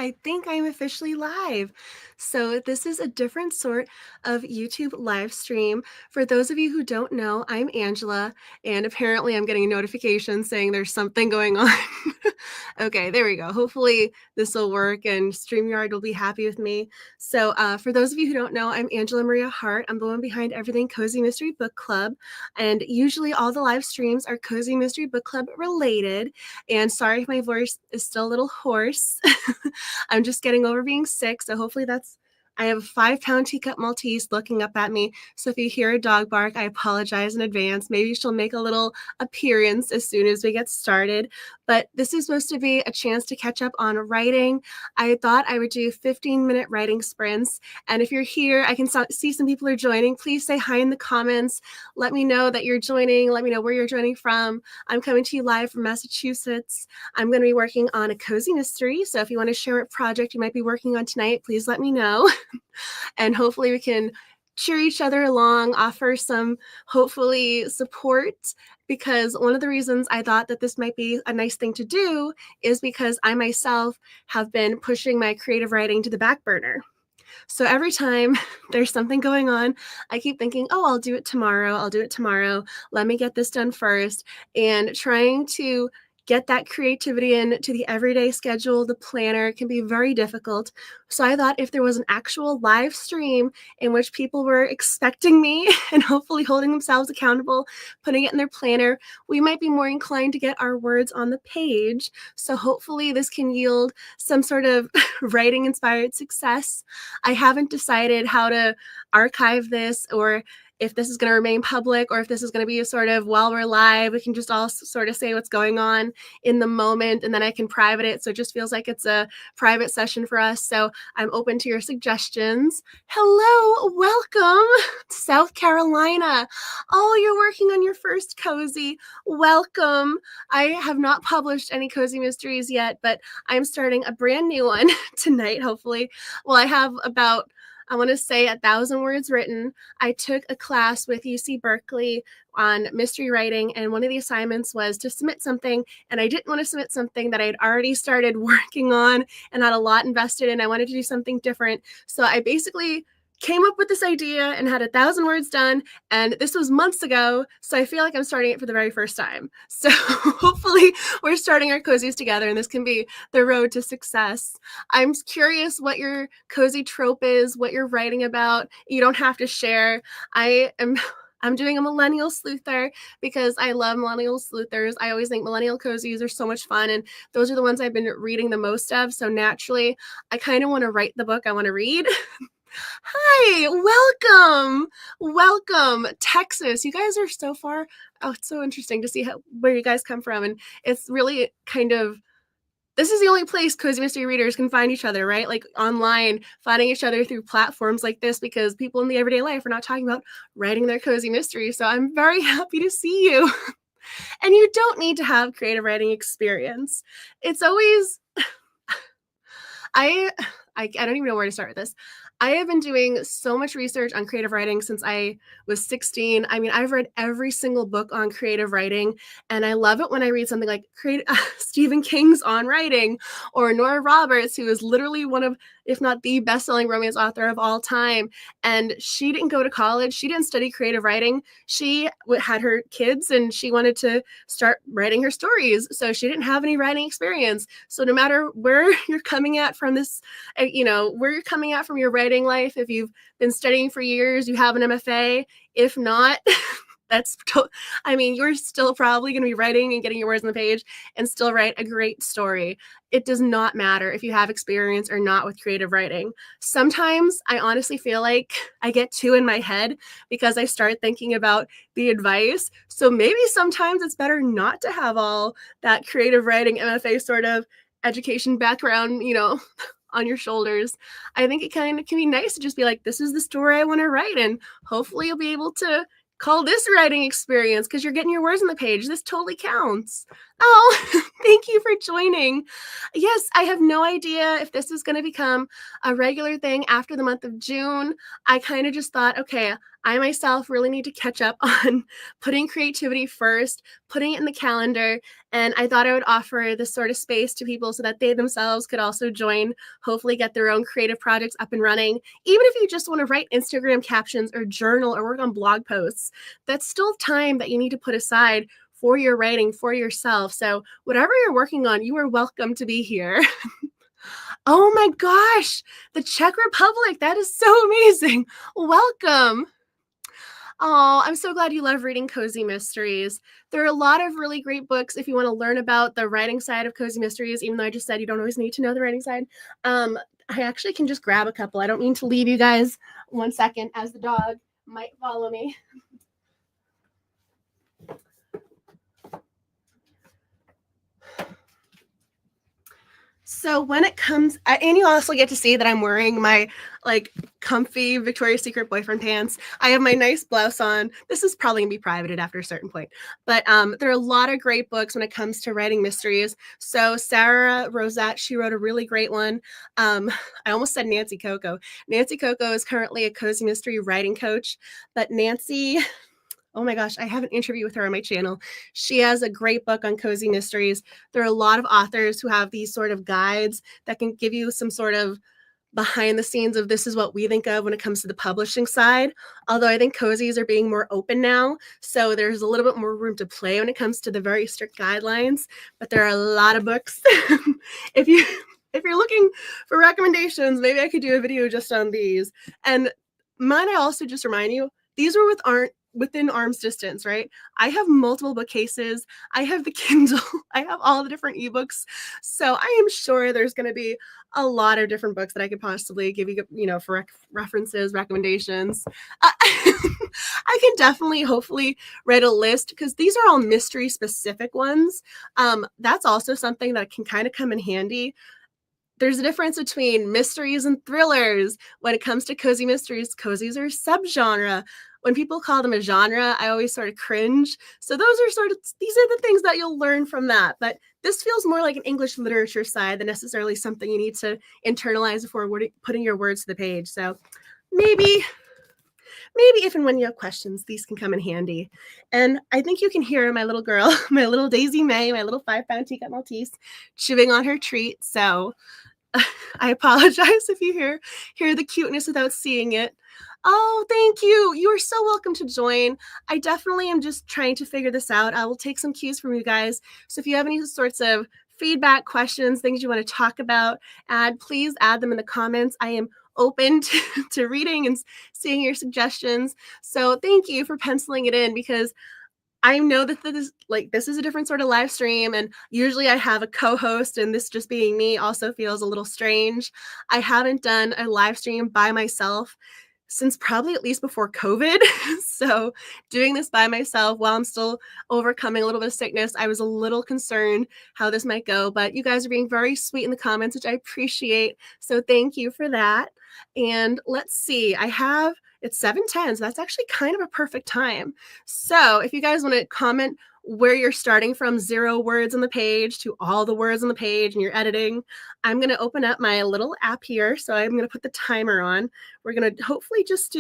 I think I'm officially live. So, this is a different sort of YouTube live stream. For those of you who don't know, I'm Angela, and apparently I'm getting a notification saying there's something going on. Okay, there we go. Hopefully, this will work and StreamYard will be happy with me. So, for those of you who don't know, I'm Angela Maria Hart. I'm the one behind everything Cozy Mystery Book Club. And usually, all the live streams are Cozy Mystery Book Club related. And sorry if my voice is still a little hoarse. I'm just getting over being sick, so hopefully that's I have a 5-pound teacup Maltese looking up at me, so if you hear a dog bark, I apologize in advance. Maybe she'll make a little appearance as soon as we get started, but this is supposed to be a chance to catch up on writing. I thought I would do 15-minute writing sprints, and if you're here, I can see some people are joining. Please say hi in the comments. Let me know that you're joining. Let me know where you're joining from. I'm coming to you live from Massachusetts. I'm going to be working on a cozy mystery, so if you want to share what project you might be working on tonight, please let me know. And hopefully we can cheer each other along, offer some hopefully support, because one of the reasons I thought that this might be a nice thing to do is because I myself have been pushing my creative writing to the back burner. So every time there's something going on, I keep thinking, oh, I'll do it tomorrow. I'll do it tomorrow. Let me get this done first. And trying to get that creativity into the everyday schedule, the planner, can be very difficult. So I thought if there was an actual live stream in which people were expecting me and hopefully holding themselves accountable, putting it in their planner, we might be more inclined to get our words on the page. So hopefully this can yield some sort of writing inspired success. I haven't decided how to archive this, or if this is going to remain public, or if this is going to be a sort of, while we're live, we can just all sort of say what's going on in the moment, and then I can private it. So it just feels like it's a private session for us. So I'm open to your suggestions. Hello, welcome to South Carolina. Oh, you're working on your first cozy. Welcome. I have not published any cozy mysteries yet, but I'm starting a brand new one tonight, hopefully. Well, I have about, I want to say, 1,000 words written. I took a class with UC Berkeley on mystery writing, and one of the assignments was to submit something, and I didn't want to submit something that I had already started working on and had a lot invested in. I wanted to do something different. So I basically came up with this idea and had 1,000 words done, and this was months ago, so I feel like I'm starting it for the very first time. So hopefully we're starting our cozies together, and this can be the road to success. I'm curious what your cozy trope is, what you're writing about. You don't have to share. I'm doing a millennial sleuther because I love millennial sleuthers. I always think millennial cozies are so much fun, and those are the ones I've been reading the most of. So naturally, I kind of want to write the book I want to read. Hi, welcome. Welcome, Texas. You guys are so far. Oh, it's so interesting to see where you guys come from. And it's really kind of, this is the only place cozy mystery readers can find each other, right? Like online, finding each other through platforms like this, because people in the everyday life are not talking about writing their cozy mystery. So I'm very happy to see you. And you don't need to have creative writing experience. It's always, I don't even know where to start with this. I have been doing so much research on creative writing since I was 16. I mean, I've read every single book on creative writing, and I love it when I read something like Stephen King's On Writing, or Nora Roberts, who is literally one of, if not the best-selling romance author of all time. And she didn't go to college. She didn't study creative writing. She had her kids, and she wanted to start writing her stories. So she didn't have any writing experience. So no matter where you're coming at from this, where you're coming at from your writing life, if you've been studying for years, you have an MFA. If not, you're still probably going to be writing and getting your words on the page and still write a great story. It does not matter if you have experience or not with creative writing. Sometimes I honestly feel like I get too in my head because I start thinking about the advice. So maybe sometimes it's better not to have all that creative writing MFA sort of education background, on your shoulders. I think it kind of can be nice to just be like, this is the story I want to write, and hopefully you'll be able to call this writing experience because you're getting your words on the page. This totally counts. Oh, thank you for joining. Yes, I have no idea if this is going to become a regular thing after the month of June. I kind of just thought, okay, I myself really need to catch up on putting creativity first, putting it in the calendar, and I thought I would offer this sort of space to people so that they themselves could also join, hopefully get their own creative projects up and running. Even if you just want to write Instagram captions or journal or work on blog posts, that's still time that you need to put aside for your writing, for yourself. So whatever you're working on, you are welcome to be here. Oh my gosh, the Czech Republic. That is so amazing. Welcome. Oh, I'm so glad you love reading cozy mysteries. There are a lot of really great books if you want to learn about the writing side of cozy mysteries, even though I just said you don't always need to know the writing side. I actually can just grab a couple. I don't mean to leave you guys 1 second as the dog might follow me. So when it comes, and you also get to see that I'm wearing my like comfy Victoria's Secret boyfriend pants. I have my nice blouse on. This is probably gonna be privated after a certain point, but there are a lot of great books when it comes to writing mysteries. So Sarah Rosette, she wrote a really great one. I almost said Nancy Coco. Nancy Coco is currently a cozy mystery writing coach, but Nancy, oh my gosh, I have an interview with her on my channel. She has a great book on cozy mysteries. There are a lot of authors who have these sort of guides that can give you some sort of behind the scenes of this is what we think of when it comes to the publishing side. Although I think cozies are being more open now, so there's a little bit more room to play when it comes to the very strict guidelines. But there are a lot of books. if you if you're looking for recommendations, maybe I could do a video just on these. And might I also just remind you, these are within arm's distance, right? I have multiple bookcases. I have the Kindle. I have all the different ebooks. So I am sure there's going to be a lot of different books that I could possibly give you, for references, recommendations. I can definitely, hopefully, write a list because these are all mystery specific ones. That's also something that can kind of come in handy. There's a difference between mysteries and thrillers. When it comes to cozy mysteries, cozies are subgenre. When people call them a genre, I always sort of cringe. So these are the things that you'll learn from that. But this feels more like an English literature side than necessarily something you need to internalize before putting your words to the page. So maybe if and when you have questions, these can come in handy. And I think you can hear my little girl, my little Daisy May, my little 5-pound teacup Maltese, chewing on her treat. So I apologize if you hear the cuteness without seeing it. Oh, thank you. You are so welcome to join. I definitely am just trying to figure this out. I will take some cues from you guys. So if you have any sorts of feedback, questions, things you want to talk about, please add them in the comments. I am open to reading and seeing your suggestions. So thank you for penciling it in because I know that this is a different sort of live stream, and usually I have a co-host, and this just being me also feels a little strange. I haven't done a live stream by myself since probably at least before COVID. So doing this by myself while I'm still overcoming a little bit of sickness, I was a little concerned how this might go, but you guys are being very sweet in the comments, which I appreciate. So thank you for that. And let's see, it's 7:10, so that's actually kind of a perfect time. So if you guys want to comment where you're starting from 0 words on the page to all the words on the page and you're editing, I'm going to open up my little app here. So I'm going to put the timer on. We're going to hopefully just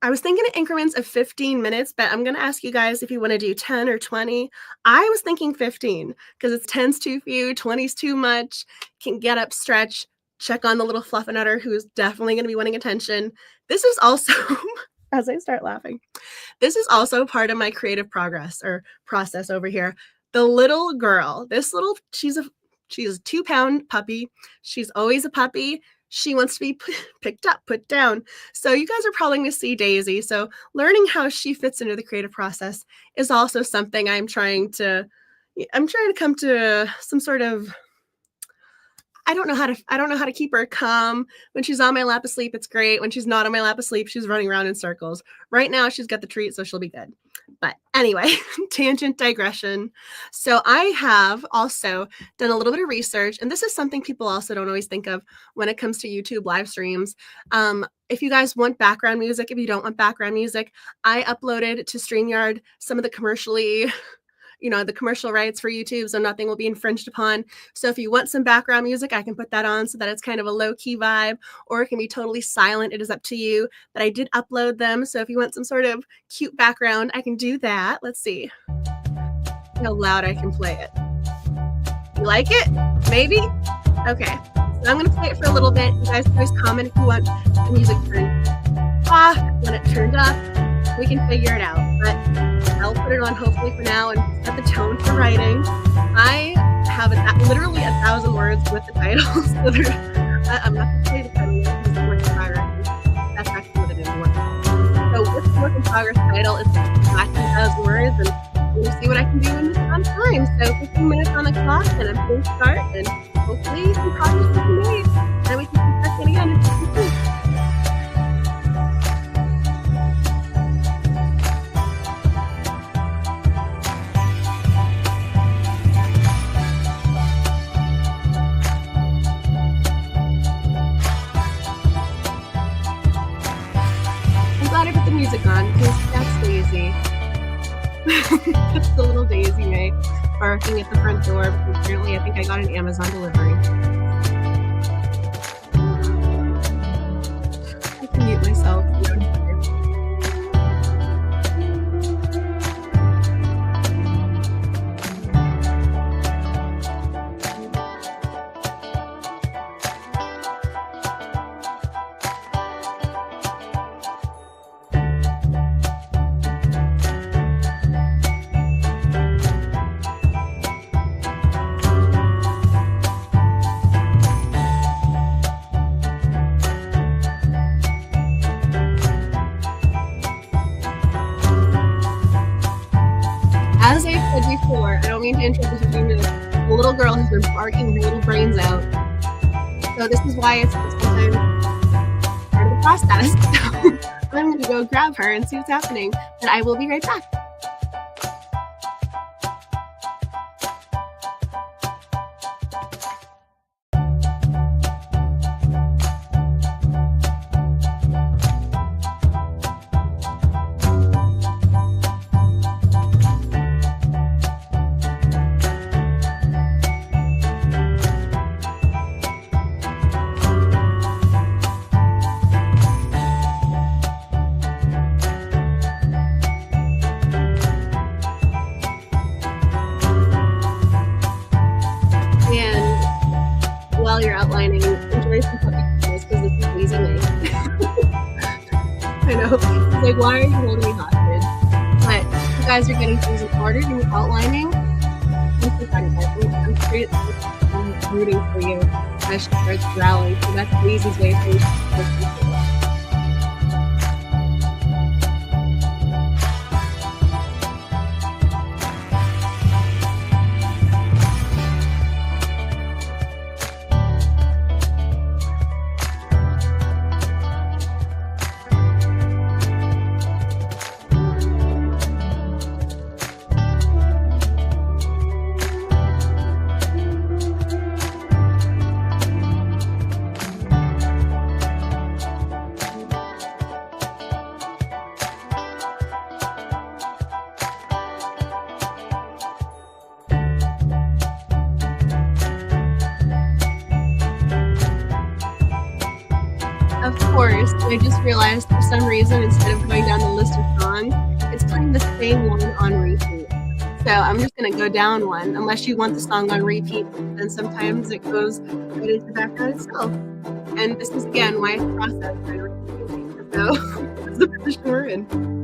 I was thinking in increments of 15 minutes, but I'm going to ask you guys if you want to do 10 or 20. I was thinking 15 because it's 10's too few, 20's too much. Can get up, stretch, check on the little fluffernutter who's definitely going to be wanting attention. This is also, as I start laughing, this is also part of my creative progress or process over here. The little girl, she's a 2-pound puppy. She's always a puppy. She wants to be picked up, put down. So you guys are probably going to see Daisy. So learning how she fits into the creative process is also something I'm trying to come to some sort of, I don't know how to keep her calm. When she's on my lap asleep, it's great. When she's not on my lap asleep, she's running around in circles. Right now, she's got the treat, so she'll be good. But anyway, tangent digression. So I have also done a little bit of research, and this is something people also don't always think of when it comes to YouTube live streams. If you guys want background music, if you don't want background music, I uploaded to StreamYard some of the commercially the commercial rights for YouTube, so nothing will be infringed upon. So if you want some background music, I can put that on so that it's kind of a low key vibe, or it can be totally silent. It is up to you. But I did upload them. So if you want some sort of cute background, I can do that. Let's see how loud I can play it. You like it? Maybe? Okay. So I'm going to play it for a little bit. You guys can always comment if you want the music turned off, when it turned up. We can figure it out. But I'll put it on hopefully for now and set the tone for writing. I have literally 1,000 words with the title. So I'm not going to play the title yet because it's work in progress. That's actually what it is. So with the work in progress title, it's exactly 1,000 words, and we'll see what I can do in this amount of time. So 15 minutes on the clock, and I'm going to start, and hopefully some progress will be made, and we can keep checking again in 15 minutes. I put the music on because that's Daisy. That's the little Daisy May barking at the front door because apparently I think I got an Amazon delivery. I can mute myself. As I said before, I don't mean to interrupt this, the little girl has been barking her little brains out. So this is why it's sometimes part of the process. So I'm going to go grab her and see what's happening. And I will be right back. While you're outlining, enjoy some puppy cuddles because this is Lazy May. I know. It's like, why are you holding me hostage? But you guys are getting things in order and you're outlining. I'm so proud of you. I'm straight rooting for you as she starts growling. So that's Lazy's way for you to Of course, I just realized for some reason, instead of going down the list of songs, it's playing the same one on repeat. So I'm just going to go down one, unless you want the song on repeat, then sometimes it goes right into the background itself. And this is, again, why it's a process. So this is the position we're in.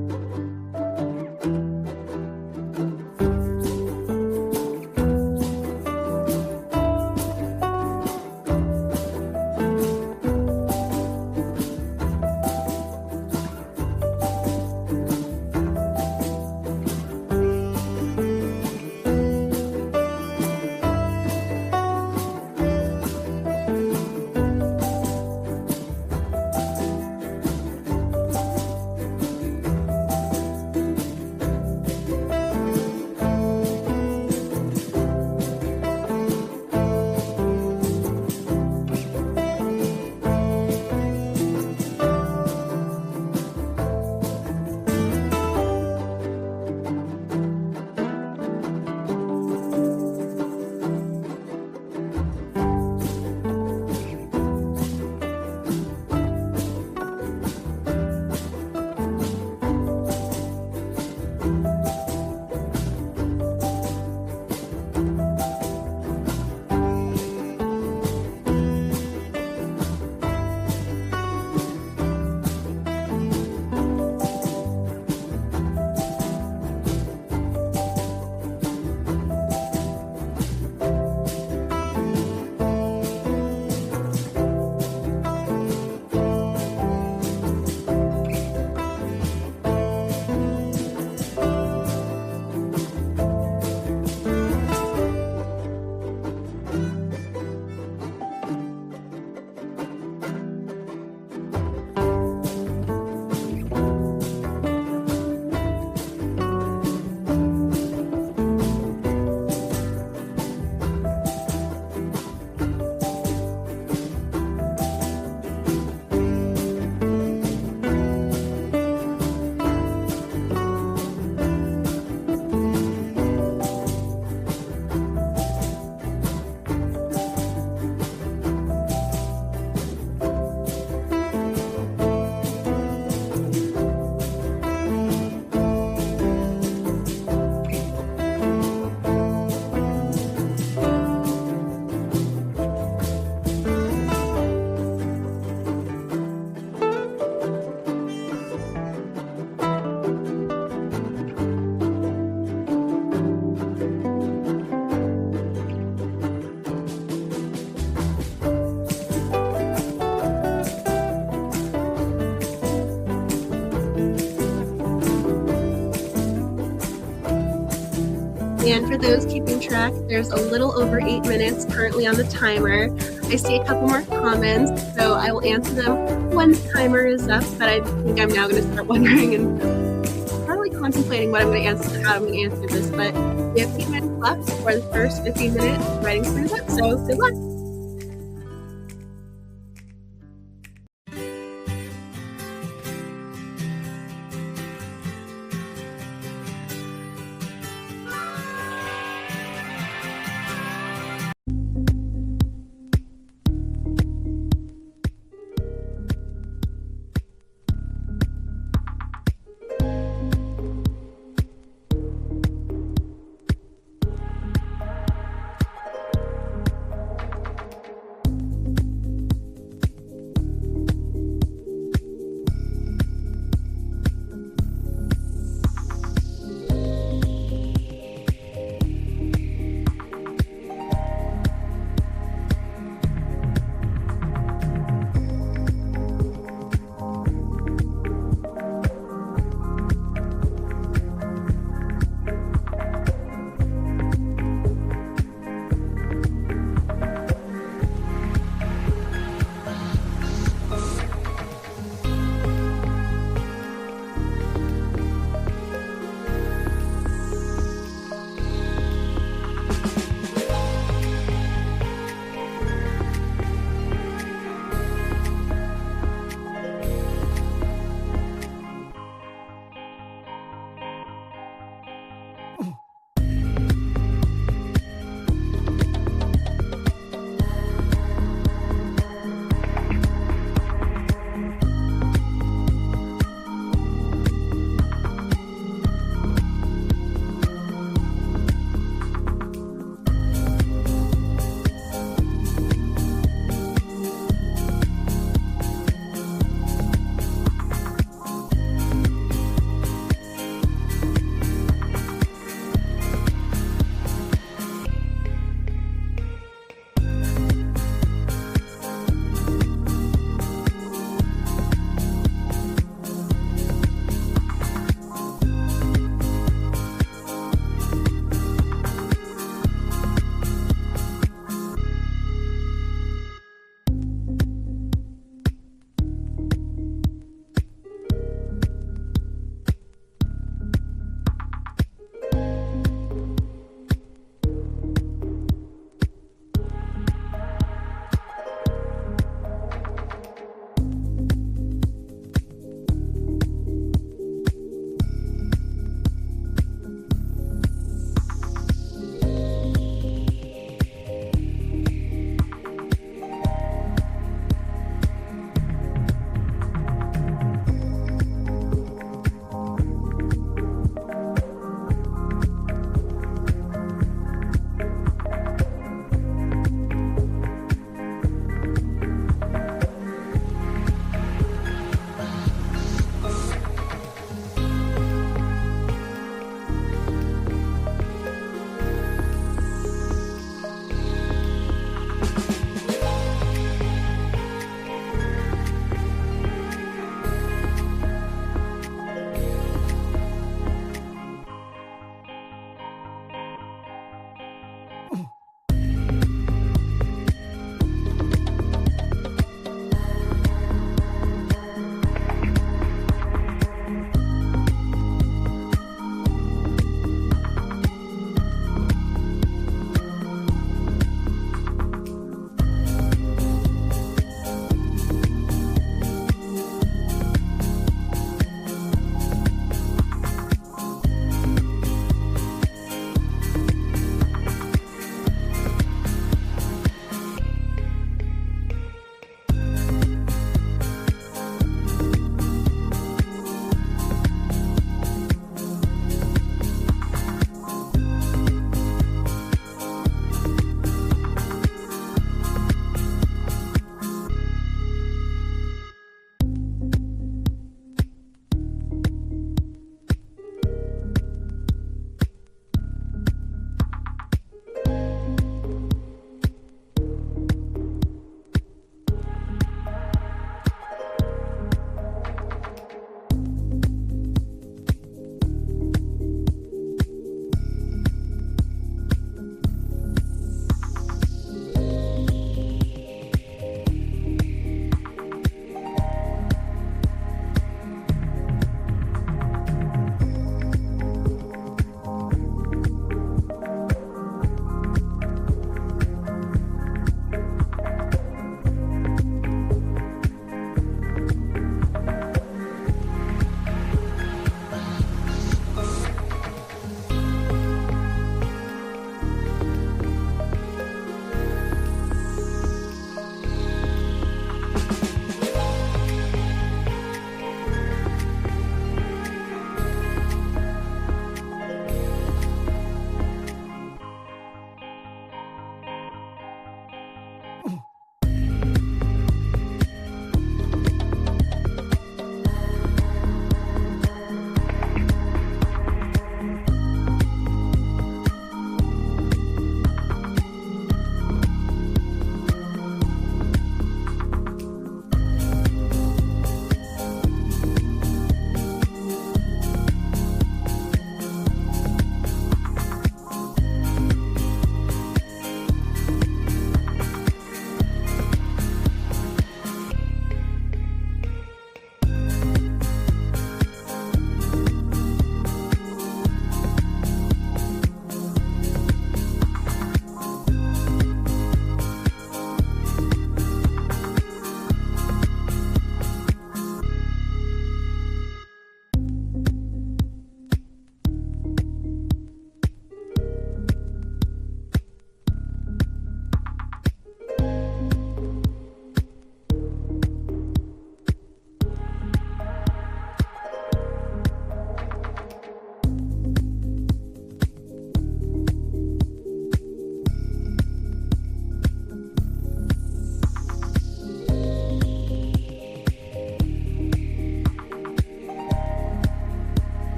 And for those keeping track, there's a little over 8 minutes currently on the timer. I see a couple more comments, so I will answer them when the timer is up, but I think I'm now going to start wondering and probably contemplating what I'm going to answer, how I'm going to answer this, but we have 8 minutes left for the first 15-minute writing starts up, so good luck.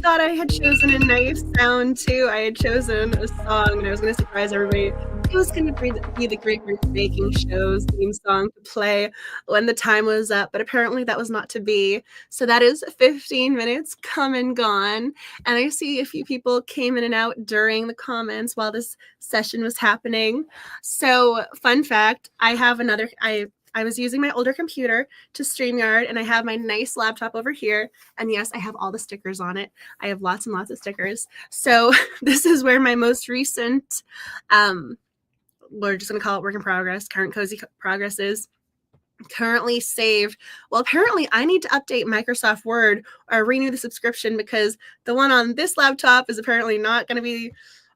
thought I had chosen a nice sound too. I had chosen a song and I was going to surprise everybody. It was going to be the Great British Baking Show's theme song to play when the time was up, but apparently that was not to be. So that is 15 minutes come and gone. And I see a few people came in and out during the comments while this session was happening. So, fun fact, I was using my older computer to StreamYard, and I have my nice laptop over here. And yes, I have all the stickers on it. I have lots and lots of stickers. So this is where my most recent, we're just going to call it work in progress, current Cozy progress is currently saved. Well, apparently I need to update Microsoft Word or renew the subscription because the one on this laptop is apparently not going to be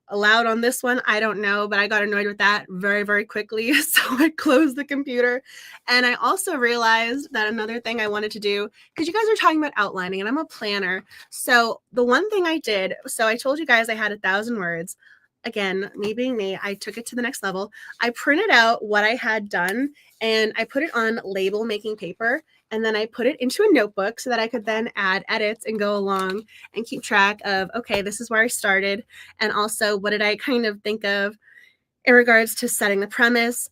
allowed on this one. I don't know, but I got annoyed with that very, very quickly. So I closed the computer. And I also realized that another thing I wanted to do, because you guys are talking about outlining and I'm a planner. So the one thing I did, so I told you guys I had 1,000 words. Again, me being me, I took it to the next level. I printed out what I had done and I put it on label making paper. And then I put it into a notebook so that I could then add edits and go along and keep track of, okay, this is where I started. And also, what did I kind of think of in regards to setting the premise?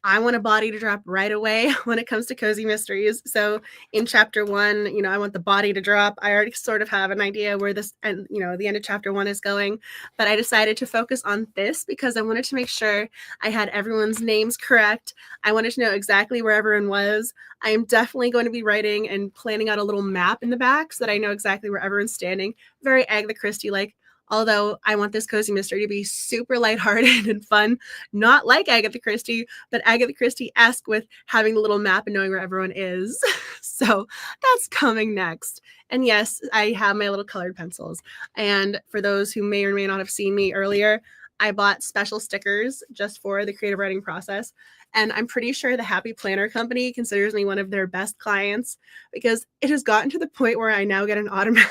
I want a body to drop right away when it comes to cozy mysteries. So in chapter 1, I want the body to drop. I already sort of have an idea where this and the end of chapter 1 is going, but I decided to focus on this because I wanted to make sure I had everyone's names correct. I wanted to know exactly where everyone was. I am definitely going to be writing and planning out a little map in the back so that I know exactly where everyone's standing. Very Agatha Christie like. Although I want this cozy mystery to be super lighthearted and fun, not like Agatha Christie, but Agatha Christie-esque with having the little map and knowing where everyone is. So that's coming next. And yes, I have my little colored pencils. And for those who may or may not have seen me earlier, I bought special stickers just for the creative writing process. And I'm pretty sure the Happy Planner Company considers me one of their best clients because it has gotten to the point where I now get an automatic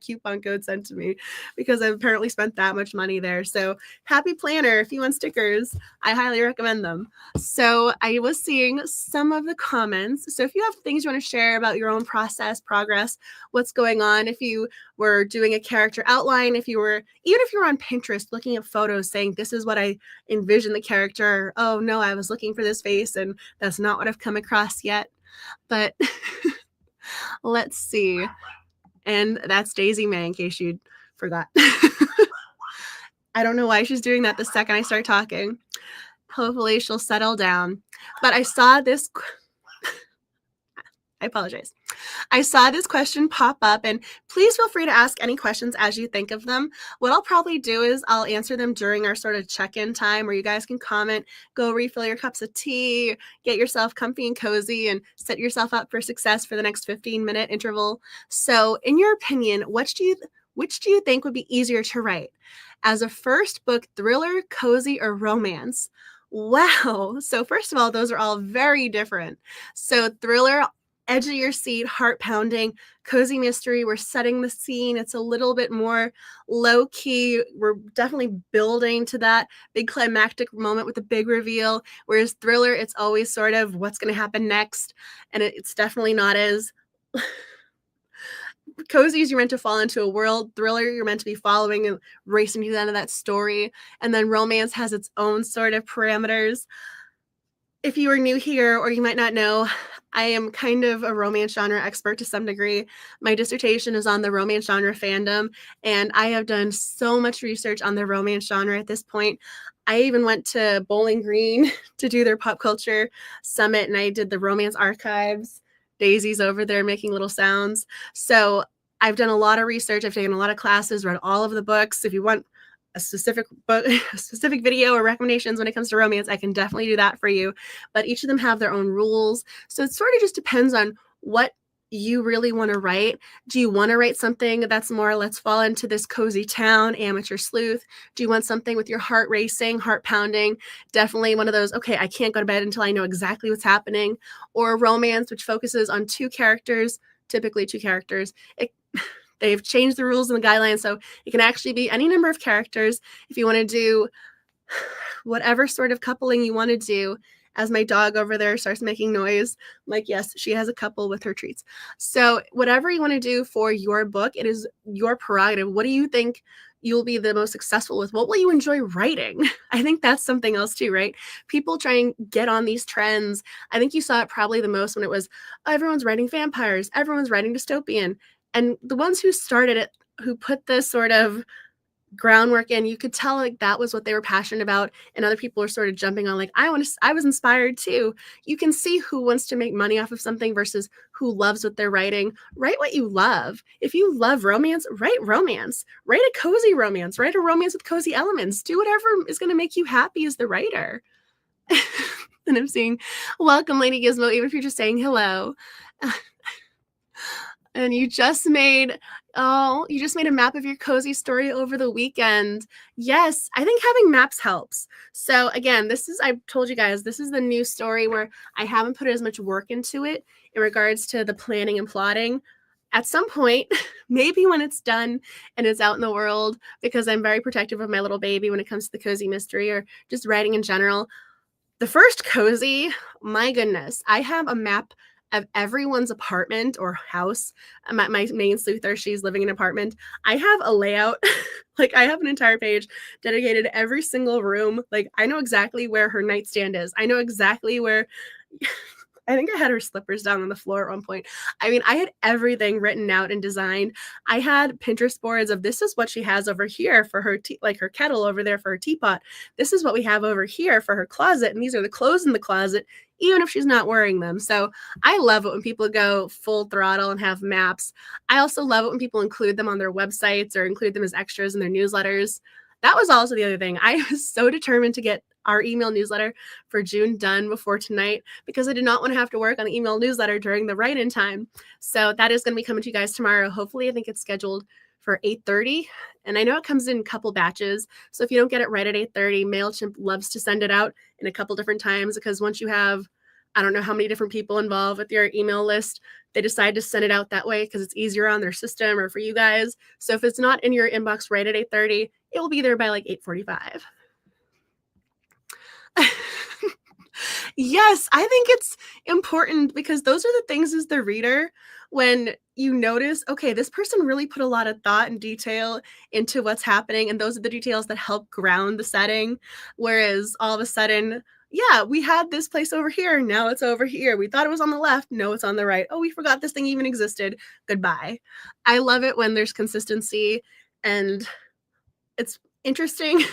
coupon code sent to me because I've apparently spent that much money there. So Happy Planner, if you want stickers, I highly recommend them. So I was seeing some of the comments. So if you have things you want to share about your own process, progress, what's going on, if you were doing a character outline, even if you were on Pinterest looking at photos saying, this is what I envision the character, oh no, I was looking for this face and that's not what I've come across yet. But let's see. And that's Daisy May, in case you forgot. I don't know why she's doing that the second I start talking. Hopefully she'll settle down. But I saw this. I apologize. I saw this question pop up, and please feel free to ask any questions as you think of them. What I'll probably do is I'll answer them during our sort of check-in time where you guys can comment, go refill your cups of tea, get yourself comfy and cozy, and set yourself up for success for the next 15-minute interval. So in your opinion, which do you think would be easier to write? As a first book, thriller, cozy, or romance? Wow. So first of all, those are all very different. So thriller, edge of your seat, heart pounding, cozy mystery. We're setting the scene. It's a little bit more low key. We're definitely building to that big climactic moment with the big reveal. Whereas thriller, it's always sort of what's going to happen next. And it's definitely not as cozies. You're meant to fall into a world. Thriller, you're meant to be following and racing to the end of that story. And then romance has its own sort of parameters. If you are new here or you might not know, I am kind of a romance genre expert to some degree. My dissertation is on the romance genre fandom, and I have done so much research on the romance genre at this point. I even went to Bowling Green to do their pop culture summit, and I did the romance archives. Daisy's over there making little sounds. So I've done a lot of research. I've taken a lot of classes, read all of the books. If you want a specific book, a specific video or recommendations when it comes to romance, I can definitely do that for you. But each of them have their own rules. So it sort of just depends on what you really want to write. Do you want to write something that's more, let's fall into this cozy town, amateur sleuth? Do you want something with your heart racing, heart pounding? Definitely one of those, okay, I can't go to bed until I know exactly what's happening. Or romance, which focuses on two characters, typically two characters. They've changed the rules and the guidelines, so it can actually be any number of characters if you want to do whatever sort of coupling you want to do. as my dog over there starts making noise. I'm like, yes, she has a couple with her treats. So whatever you want to do for your book, it is your prerogative. What do you think you'll be the most successful with? What will you enjoy writing? I think that's something else too, right? People try and get on these trends. I think you saw it probably the most when it was, oh, everyone's writing vampires, everyone's writing dystopian. And the ones who started it, who put this sort of groundwork in, you could tell like that was what they were passionate about, and other people are sort of jumping on like, I was inspired too. You can see who wants to make money off of something versus who loves what they're writing. Write what you love. If you love romance, write romance. Write a cozy romance. Write a romance with cozy elements. Do whatever is going to make you happy as the writer. And I'm seeing, welcome, Lady Gizmo, even if you're just saying hello. And you just made a map of your cozy story over the weekend. Yes, I think having maps helps. So again, I told you guys, this is the new story where I haven't put as much work into it in regards to the planning and plotting. At some point, maybe when it's done and it's out in the world, because I'm very protective of my little baby when it comes to the cozy mystery or just writing in general. The first cozy, my goodness, I have a map of everyone's apartment or house. My main sleuther, she's living in an apartment. I have a layout, like I have an entire page dedicated to every single room. Like I know exactly where her nightstand is. I know exactly where I think I had her slippers down on the floor at one point. I mean, I had everything written out and designed. I had Pinterest boards of this is what she has over here for her like her kettle over there for her teapot. This is what we have over here for her closet, and these are the clothes in the closet, even if she's not wearing them. So I love it when people go full throttle and have maps. I also love it when people include them on their websites or include them as extras in their newsletters. That was also the other thing. I was so determined to get our email newsletter for June done before tonight because I did not want to have to work on the email newsletter during the write-in time. So that is going to be coming to you guys tomorrow. Hopefully, I think it's scheduled for 8:30. And I know it comes in a couple batches. So if you don't get it right at 8:30, MailChimp loves to send it out in a couple different times because once you have, I don't know how many different people involved with your email list, they decide to send it out that way because it's easier on their system or for you guys. So if it's not in your inbox right at 8:30, it will be there by like 8:45. Yes, I think it's important because those are the things as the reader when you notice, okay, this person really put a lot of thought and detail into what's happening, and those are the details that help ground the setting. Whereas all of a sudden, yeah, we had this place over here, now it's over here. We thought it was on the left, no, it's on the right. Oh, we forgot this thing even existed. Goodbye. I love it when there's consistency, and it's interesting.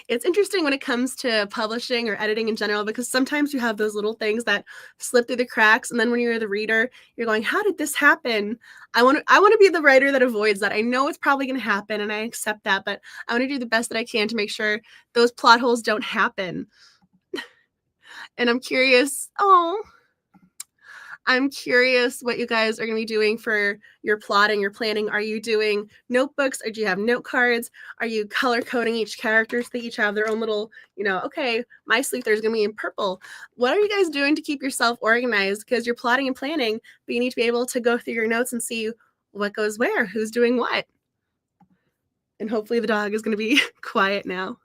It's interesting when it comes to publishing or editing in general because sometimes you have those little things that slip through the cracks, and then when you're the reader, you're going, how did this happen? I want to be the writer that avoids that. I know it's probably going to happen and I accept that, but I want to do the best that I can to make sure those plot holes don't happen. And I'm curious what you guys are going to be doing for your plotting, your planning. Are you doing notebooks or do you have note cards? Are you color coding each character so they each have their own little, okay, my sleuther is going to be in purple. What are you guys doing to keep yourself organized? Because you're plotting and planning, but you need to be able to go through your notes and see what goes where, who's doing what. And hopefully the dog is going to be quiet now.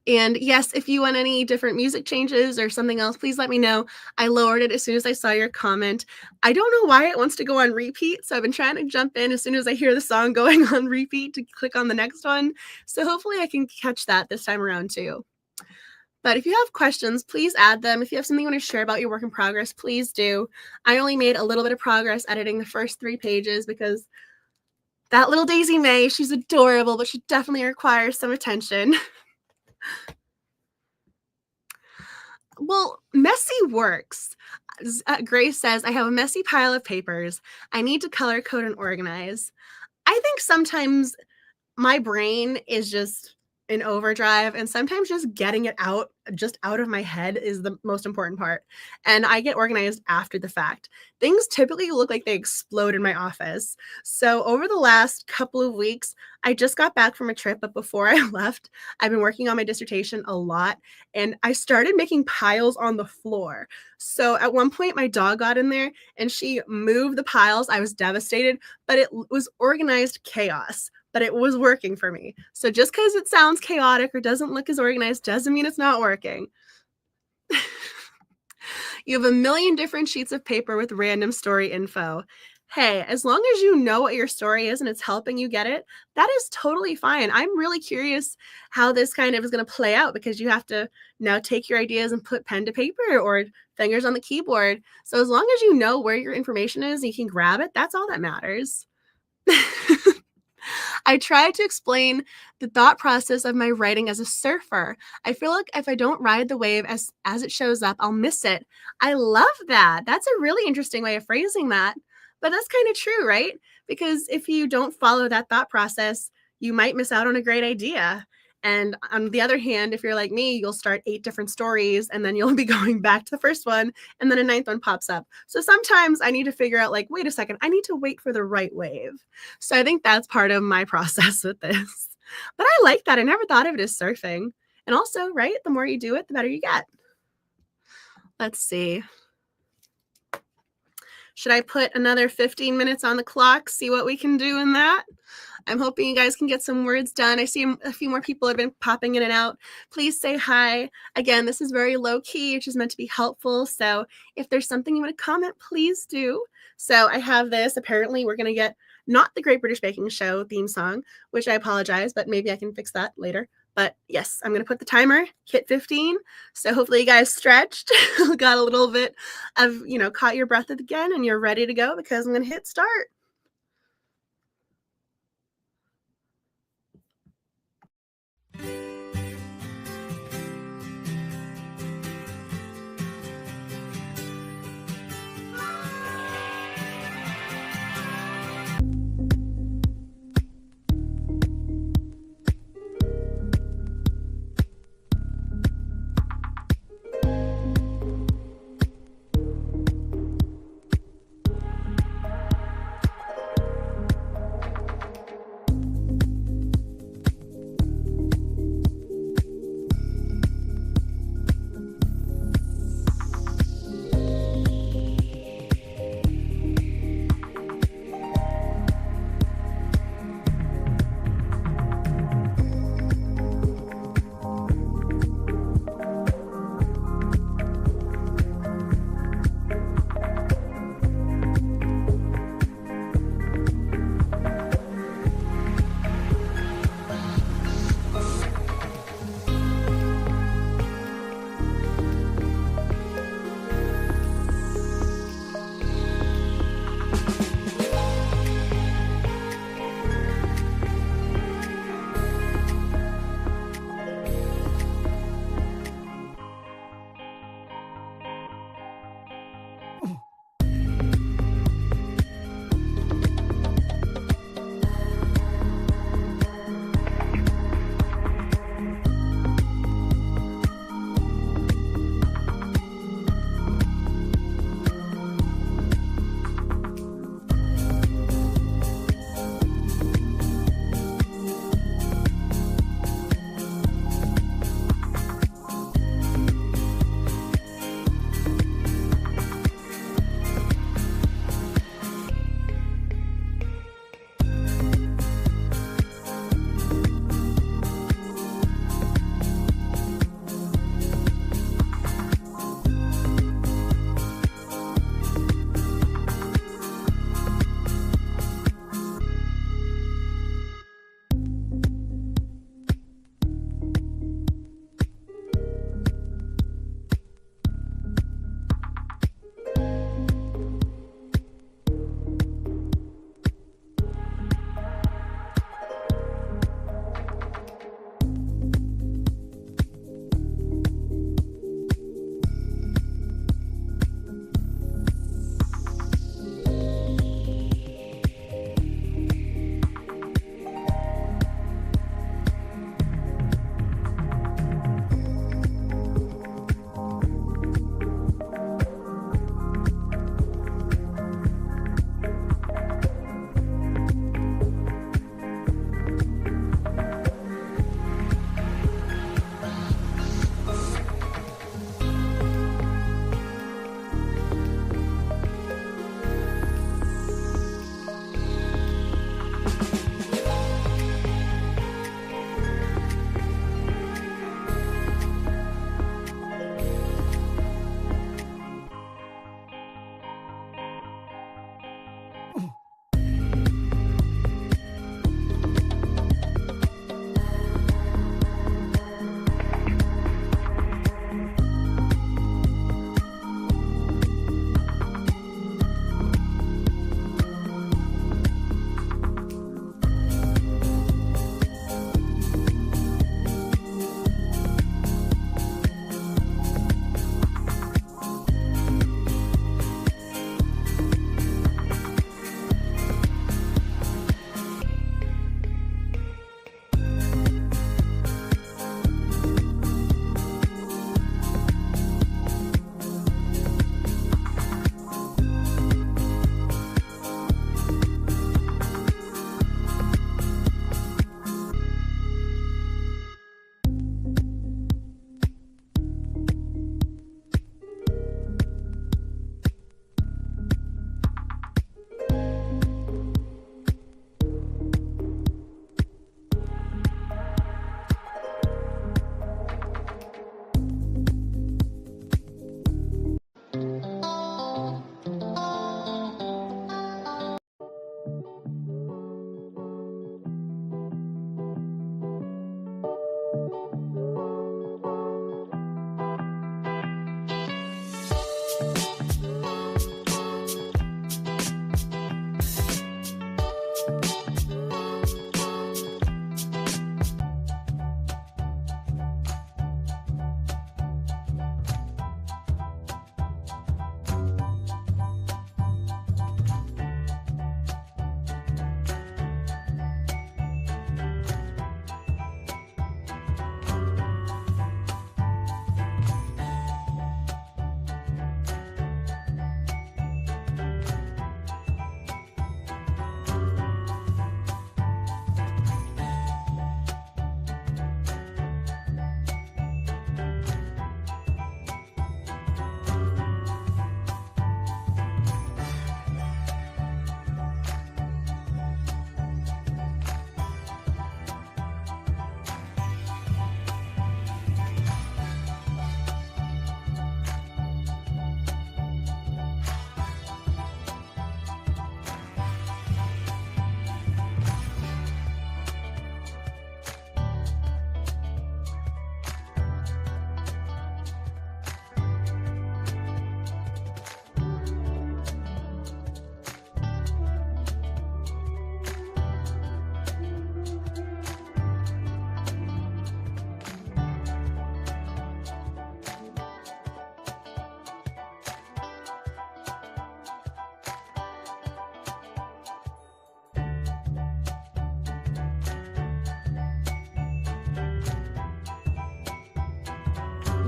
And yes, if you want any different music changes or something else, please let me know. I lowered it as soon as I saw your comment. I don't know why it wants to go on repeat, so I've been trying to jump in as soon as I hear the song going on repeat to click on the next one. So hopefully I can catch that this time around too. But if you have questions, please add them. If you have something you want to share about your work in progress, please do. I only made a little bit of progress editing the first 3 pages because that little Daisy May, she's adorable, but she definitely requires some attention. Well, messy works. Grace says, I have a messy pile of papers. I need to color code and organize. I think sometimes my brain is just in overdrive, and sometimes just getting it out of my head is the most important part. And I get organized after the fact. Things typically look like they explode in my office. So over the last couple of weeks, I just got back from a trip, but before I left, I've been working on my dissertation a lot, and I started making piles on the floor. So at one point, my dog got in there and she moved the piles. I was devastated, but it was organized chaos. But it was working for me. So just because it sounds chaotic or doesn't look as organized doesn't mean it's not working. You have a million different sheets of paper with random story info. Hey, as long as you know what your story is and it's helping you get it, that is totally fine. I'm really curious how this kind of is going to play out because you have to now take your ideas and put pen to paper or fingers on the keyboard. So as long as you know where your information is and you can grab it, that's all that matters. I try to explain the thought process of my writing as a surfer. I feel like if I don't ride the wave as it shows up, I'll miss it. I love that. That's a really interesting way of phrasing that. But that's kind of true, right? Because if you don't follow that thought process, you might miss out on a great idea. And on the other hand, if you're like me, you'll start 8 different stories and then you'll be going back to the first one and then a ninth one pops up. So sometimes I need to figure out, like, wait a second, I need to wait for the right wave. So I think that's part of my process with this. But I like that. I never thought of it as surfing. And also, right, the more you do it, the better you get. Let's see. Should I put another 15 minutes on the clock, see what we can do in that? I'm hoping you guys can get some words done. I see a few more people have been popping in and out. Please say hi. Again, this is very low key, which is meant to be helpful. So if there's something you want to comment, please do. So I have this. Apparently, we're going to get not the Great British Baking Show theme song, which I apologize, but maybe I can fix that later. But yes, I'm going to put the timer, hit 15. So hopefully you guys stretched, got a little bit of, caught your breath again, and you're ready to go because I'm going to hit start.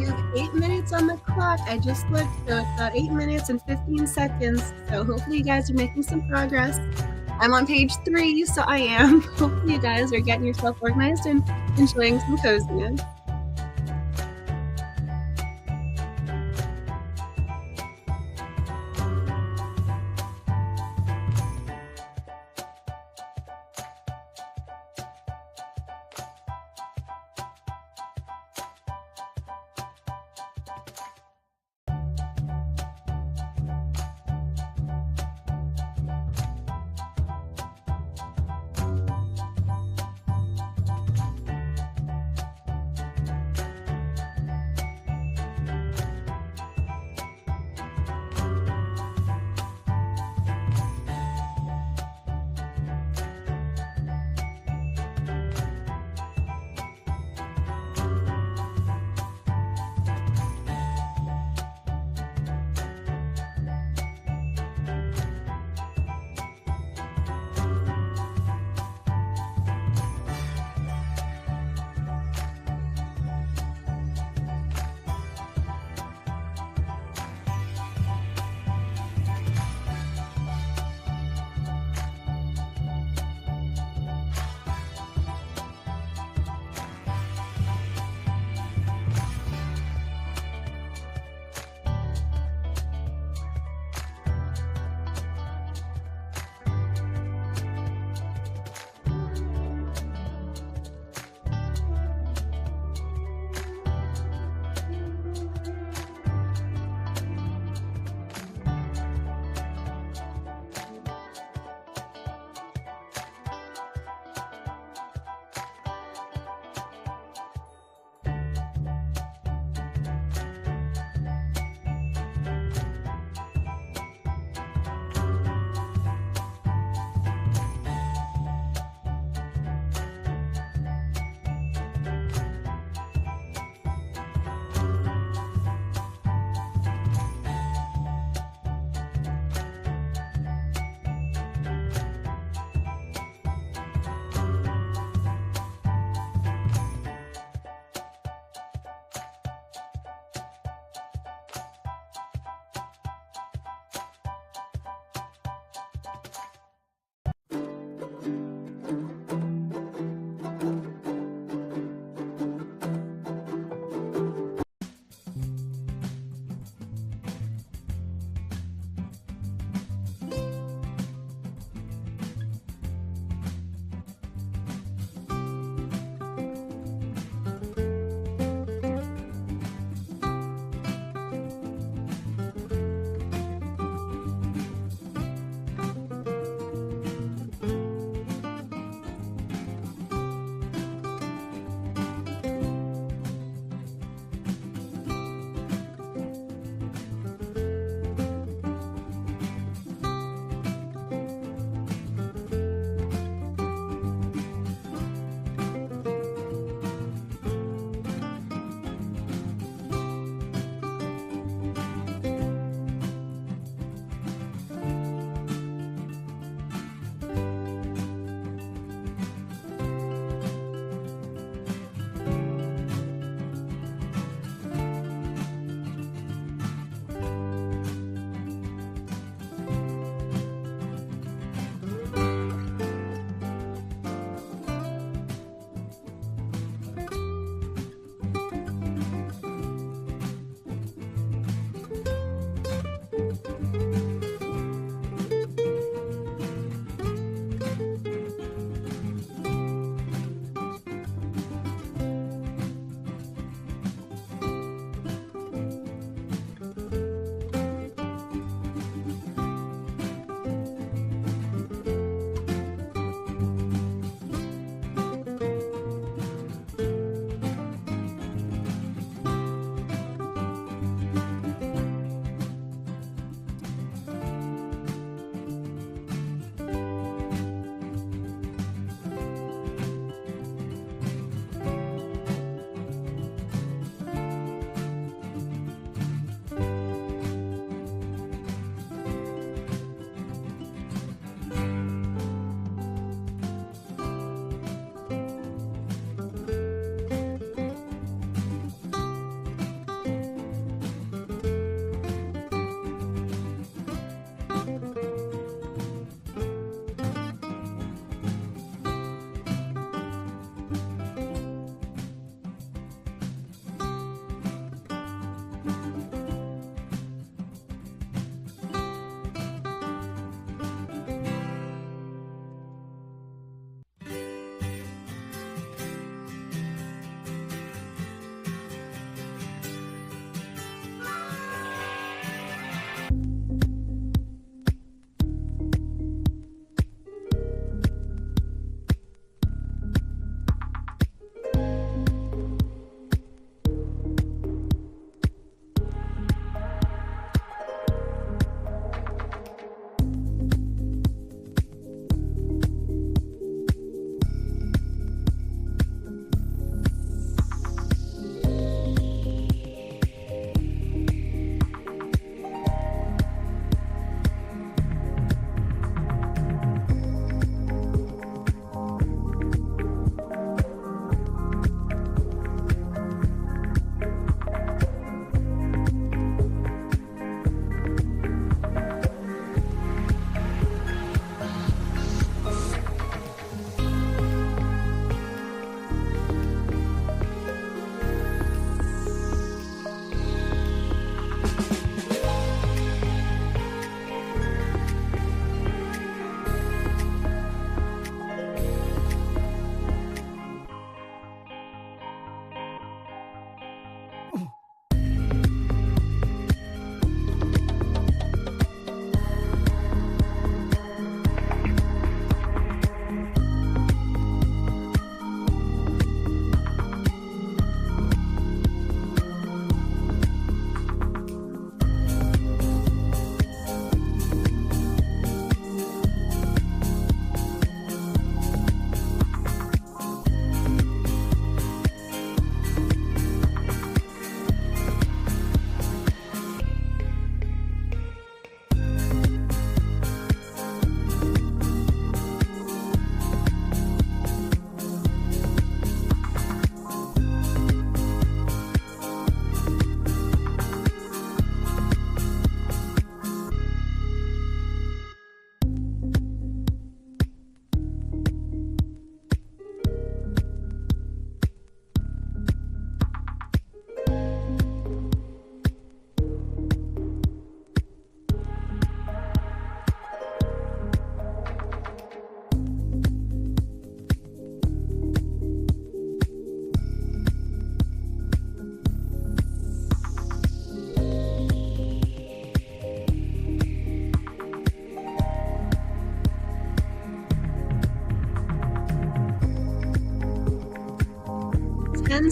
You have 8 minutes on the clock. I just looked, so it's about 8 minutes and 15 seconds. So hopefully you guys are making some progress. I'm on page 3, so I am. Hopefully you guys are getting yourself organized and enjoying some coziness.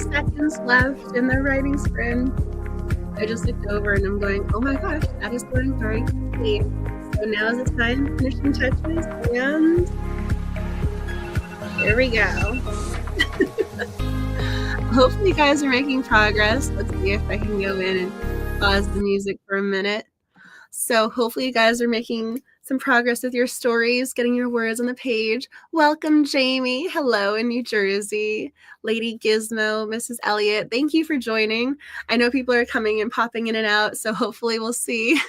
seconds left in the writing sprint. I just looked over and I'm going, oh my gosh, that is going very quickly. So now is the time, finishing touches, and here we go. Hopefully you guys are making progress. Let's see if I can go in and pause the music for a minute. So hopefully you guys are making some progress with your stories, getting your words on the page. Welcome, Jamie. Hello in New Jersey. Lady Gizmo, Mrs. Elliott, thank you for joining. I know people are coming and popping in and out, so hopefully we'll see.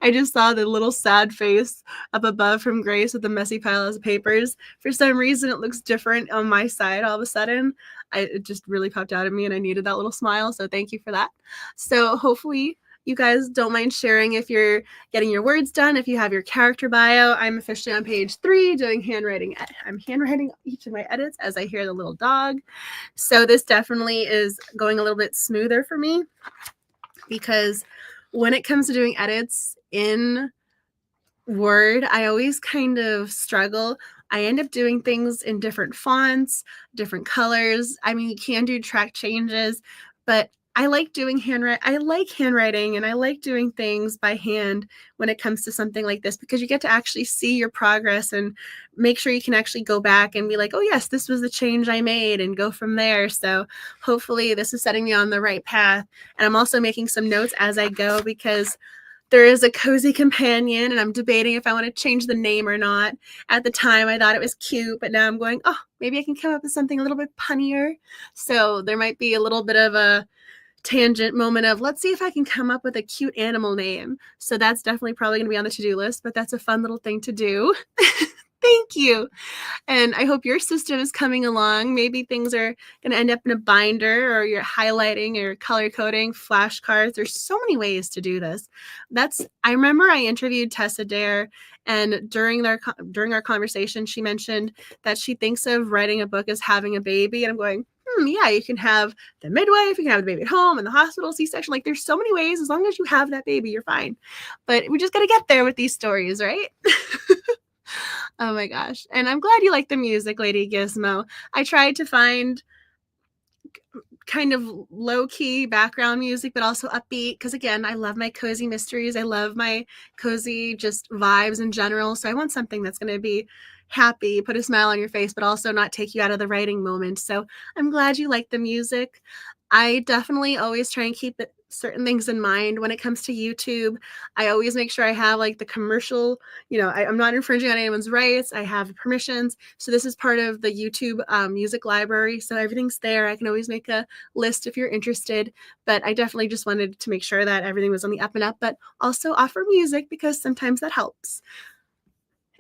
I just saw the little sad face up above from Grace with the messy piles of papers. For some reason, it looks different on my side all of a sudden. It just really popped out at me and I needed that little smile, so thank you for that. So hopefully you guys don't mind sharing if you're getting your words done, if you have your character bio. I'm officially on page 3 doing handwriting. I'm handwriting each of my edits as I hear the little dog. So this definitely is going a little bit smoother for me because when it comes to doing edits in Word, I always kind of struggle. I end up doing things in different fonts, different colors. I mean, you can do track changes, but I like doing handwriting and I like doing things by hand when it comes to something like this because you get to actually see your progress and make sure you can actually go back and be like, oh yes, this was the change I made and go from there. So hopefully this is setting me on the right path. And I'm also making some notes as I go because there is a cozy companion and I'm debating if I want to change the name or not. At the time I thought it was cute, but now I'm going, oh, maybe I can come up with something a little bit punnier. So there might be a little bit of a tangent moment of let's see if I can come up with a cute animal name. So that's definitely probably going to be on the to-do list, but that's a fun little thing to do. Thank you. And I hope your system is coming along. Maybe things are going to end up in a binder or you're highlighting or color coding, flashcards. There's so many ways to do this. I remember I interviewed Tessa Dare and during our conversation, she mentioned that she thinks of writing a book as having a baby. And I'm going, yeah, you can have the midwife, you can have the baby at home, in the hospital, C-section. Like there's so many ways. As long as you have that baby, you're fine. But we just got to get there with these stories, right? Oh my gosh. And I'm glad you like the music, Lady Gizmo. I tried to find kind of low-key background music, but also upbeat. Because again, I love my cozy mysteries. I love my cozy just vibes in general. So I want something that's going to be happy, put a smile on your face, but also not take you out of the writing moment. So I'm glad you like the music. I definitely always try and keep certain things in mind when it comes to YouTube. I always make sure I have like the commercial, I'm not infringing on anyone's rights. I have permissions. So this is part of the YouTube music library. So everything's there. I can always make a list if you're interested, but I definitely just wanted to make sure that everything was on the up and up, but also offer music because sometimes that helps.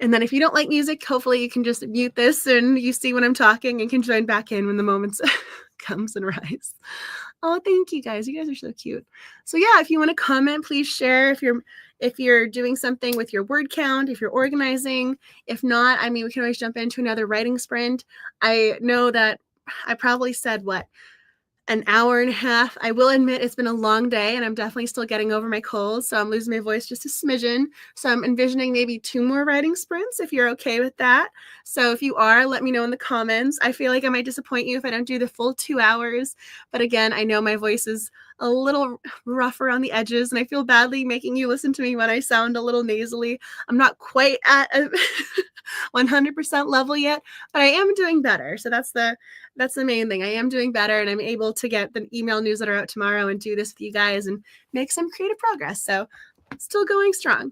And then if you don't like music, hopefully you can just mute this and you see when I'm talking and can join back in when the moments comes and rise. Oh, thank you guys. You guys are so cute. So yeah, if you want to comment, please share if you're doing something with your word count, if you're organizing. If not, I mean, we can always jump into another writing sprint. I know that I probably said an hour and a half. I will admit it's been a long day and I'm definitely still getting over my cold. So I'm losing my voice just a smidgen. So I'm envisioning maybe 2 more writing sprints if you're okay with that. So if you are, let me know in the comments. I feel like I might disappoint you if I don't do the full 2 hours. But again, I know my voice is a little rough around the edges and I feel badly making you listen to me when I sound a little nasally. I'm not quite at a 100% level yet, but I am doing better. So that's the main thing. I am doing better and I'm able to get the email newsletter out tomorrow and do this with you guys and make some creative progress. So still going strong.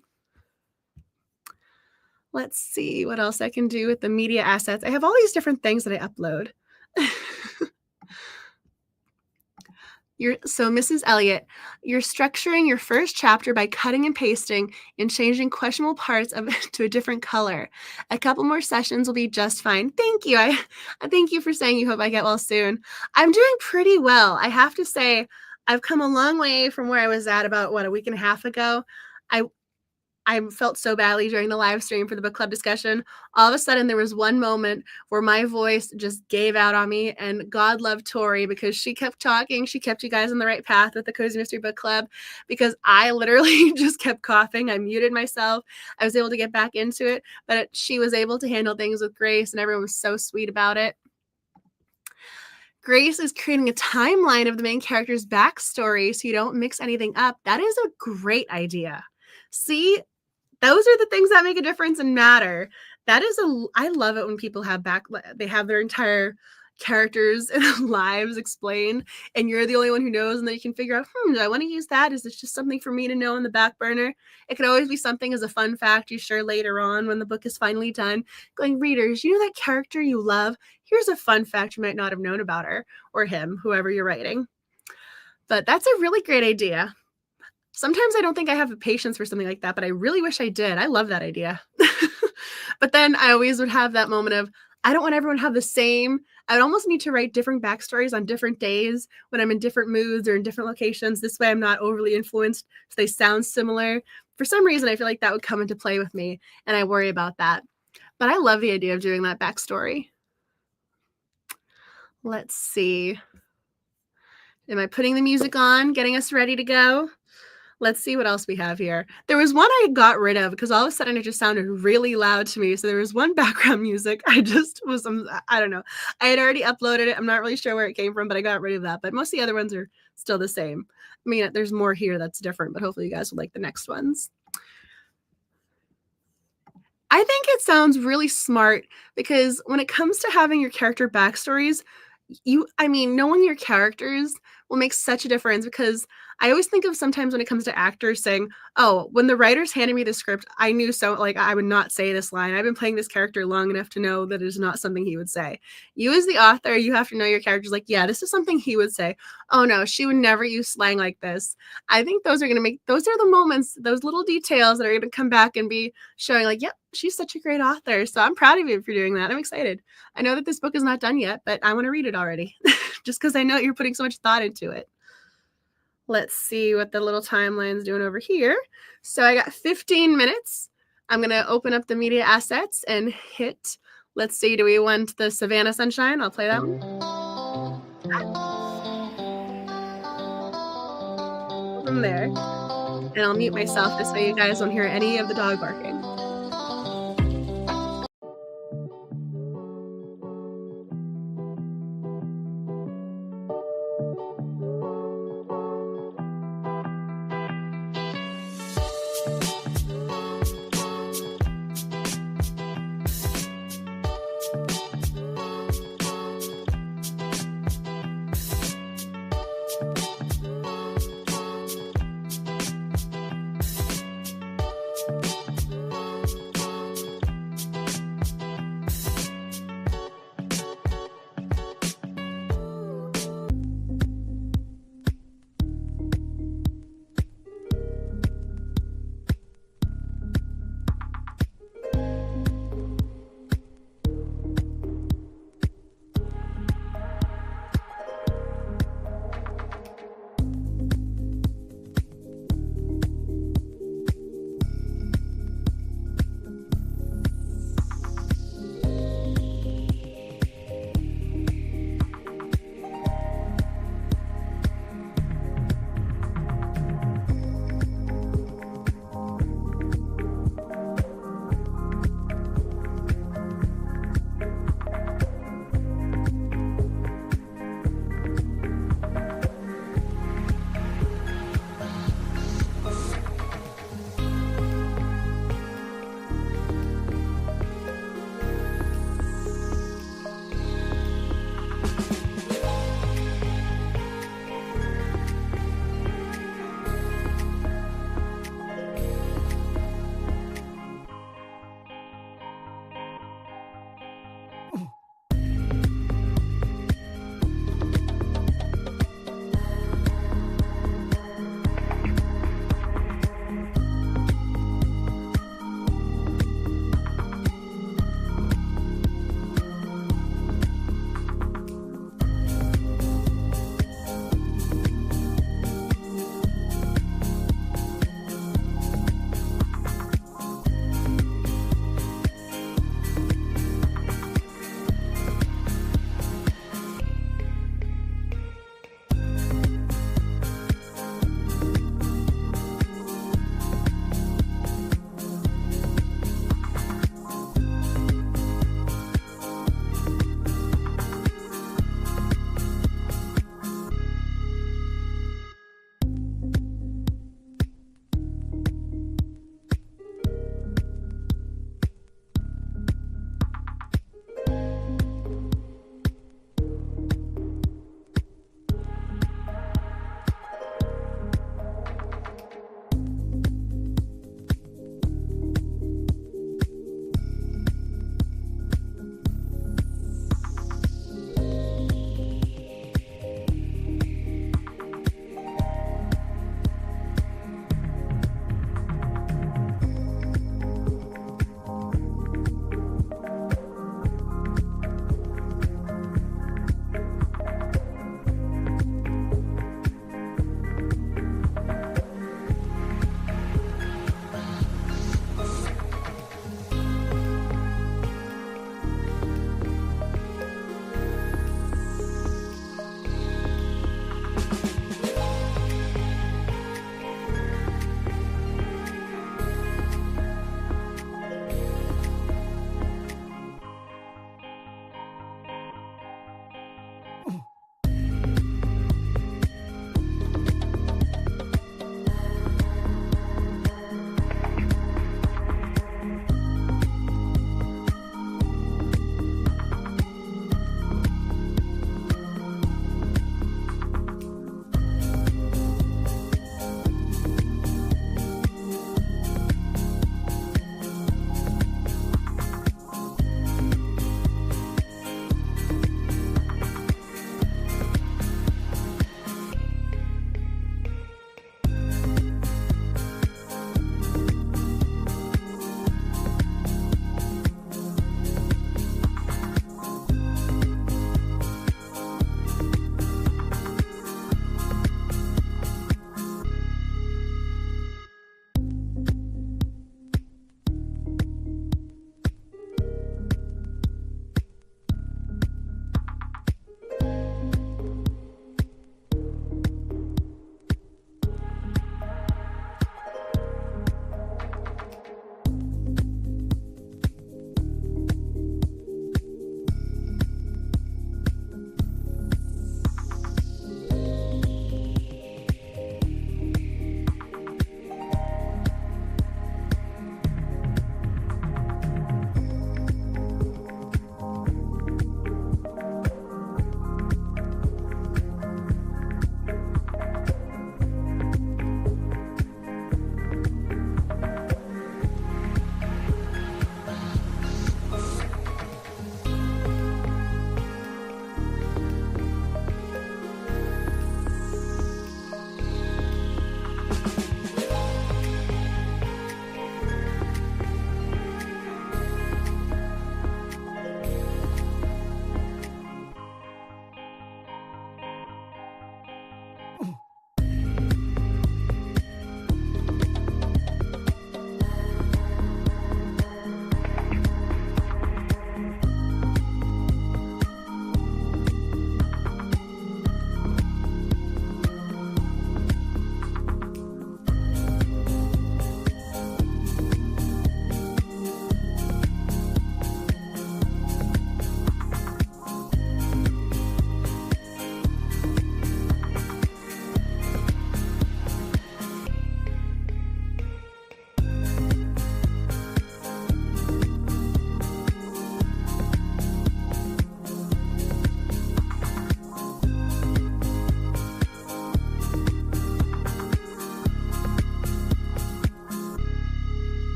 Let's see what else I can do with the media assets. I have all these different things that I upload. So Mrs. Elliott, you're structuring your first chapter by cutting and pasting and changing questionable parts of it to a different color. A couple more sessions will be just fine. Thank you. I thank you for saying you hope I get well soon. I'm doing pretty well. I have to say I've come a long way from where I was at about a week and a half ago. I felt so badly during the live stream for the book club discussion. All of a sudden, there was one moment where my voice just gave out on me, and God love Tori because she kept talking. She kept you guys on the right path with the Cozy Mystery Book Club because I literally just kept coughing. I muted myself. I was able to get back into it, but she was able to handle things with grace, and everyone was so sweet about it. Grace is creating a timeline of the main character's backstory so you don't mix anything up. That is a great idea. See, those are the things that make a difference and matter. I love it when people they have their entire characters and lives explained, and you're the only one who knows, and then you can figure out, do I want to use that? Is this just something for me to know in the back burner? It could always be something as a fun fact you share later on when the book is finally done. Going, readers, you know that character you love? Here's a fun fact you might not have known about her or him, whoever you're writing. But that's a really great idea. Sometimes I don't think I have the patience for something like that, but I really wish I did. I love that idea. But then I always would have that moment of, I don't want everyone to have the same. I would almost need to write different backstories on different days when I'm in different moods or in different locations. This way I'm not overly influenced, so they sound similar. For some reason, I feel like that would come into play with me, and I worry about that. But I love the idea of doing that backstory. Let's see. Am I putting the music on, getting us ready to go? Let's see what else we have here. There was one I got rid of because all of a sudden it just sounded really loud to me. So there was one background music. I don't know. I had already uploaded it. I'm not really sure where it came from, but I got rid of that. But most of the other ones are still the same. I mean, there's more here that's different, but hopefully you guys will like the next ones. I think it sounds really smart because when it comes to having your character backstories, knowing your characters will make such a difference because I always think of sometimes when it comes to actors saying, oh, when the writers handed me the script, I knew I would not say this line. I've been playing this character long enough to know that it is not something he would say. You as the author, you have to know your character's like, yeah, this is something he would say. Oh no, she would never use slang like this. I think those are the moments, those little details that are going to come back and be showing like, yep, she's such a great author. So I'm proud of you for doing that. I'm excited. I know that this book is not done yet, but I want to read it already just because I know you're putting so much thought into it. Let's see what the little timeline's doing over here. So I got 15 minutes. I'm going to open up the media assets and hit, let's see, do we want the Savannah Sunshine? I'll play that one. From there. And I'll mute myself this way you guys don't hear any of the dog barking.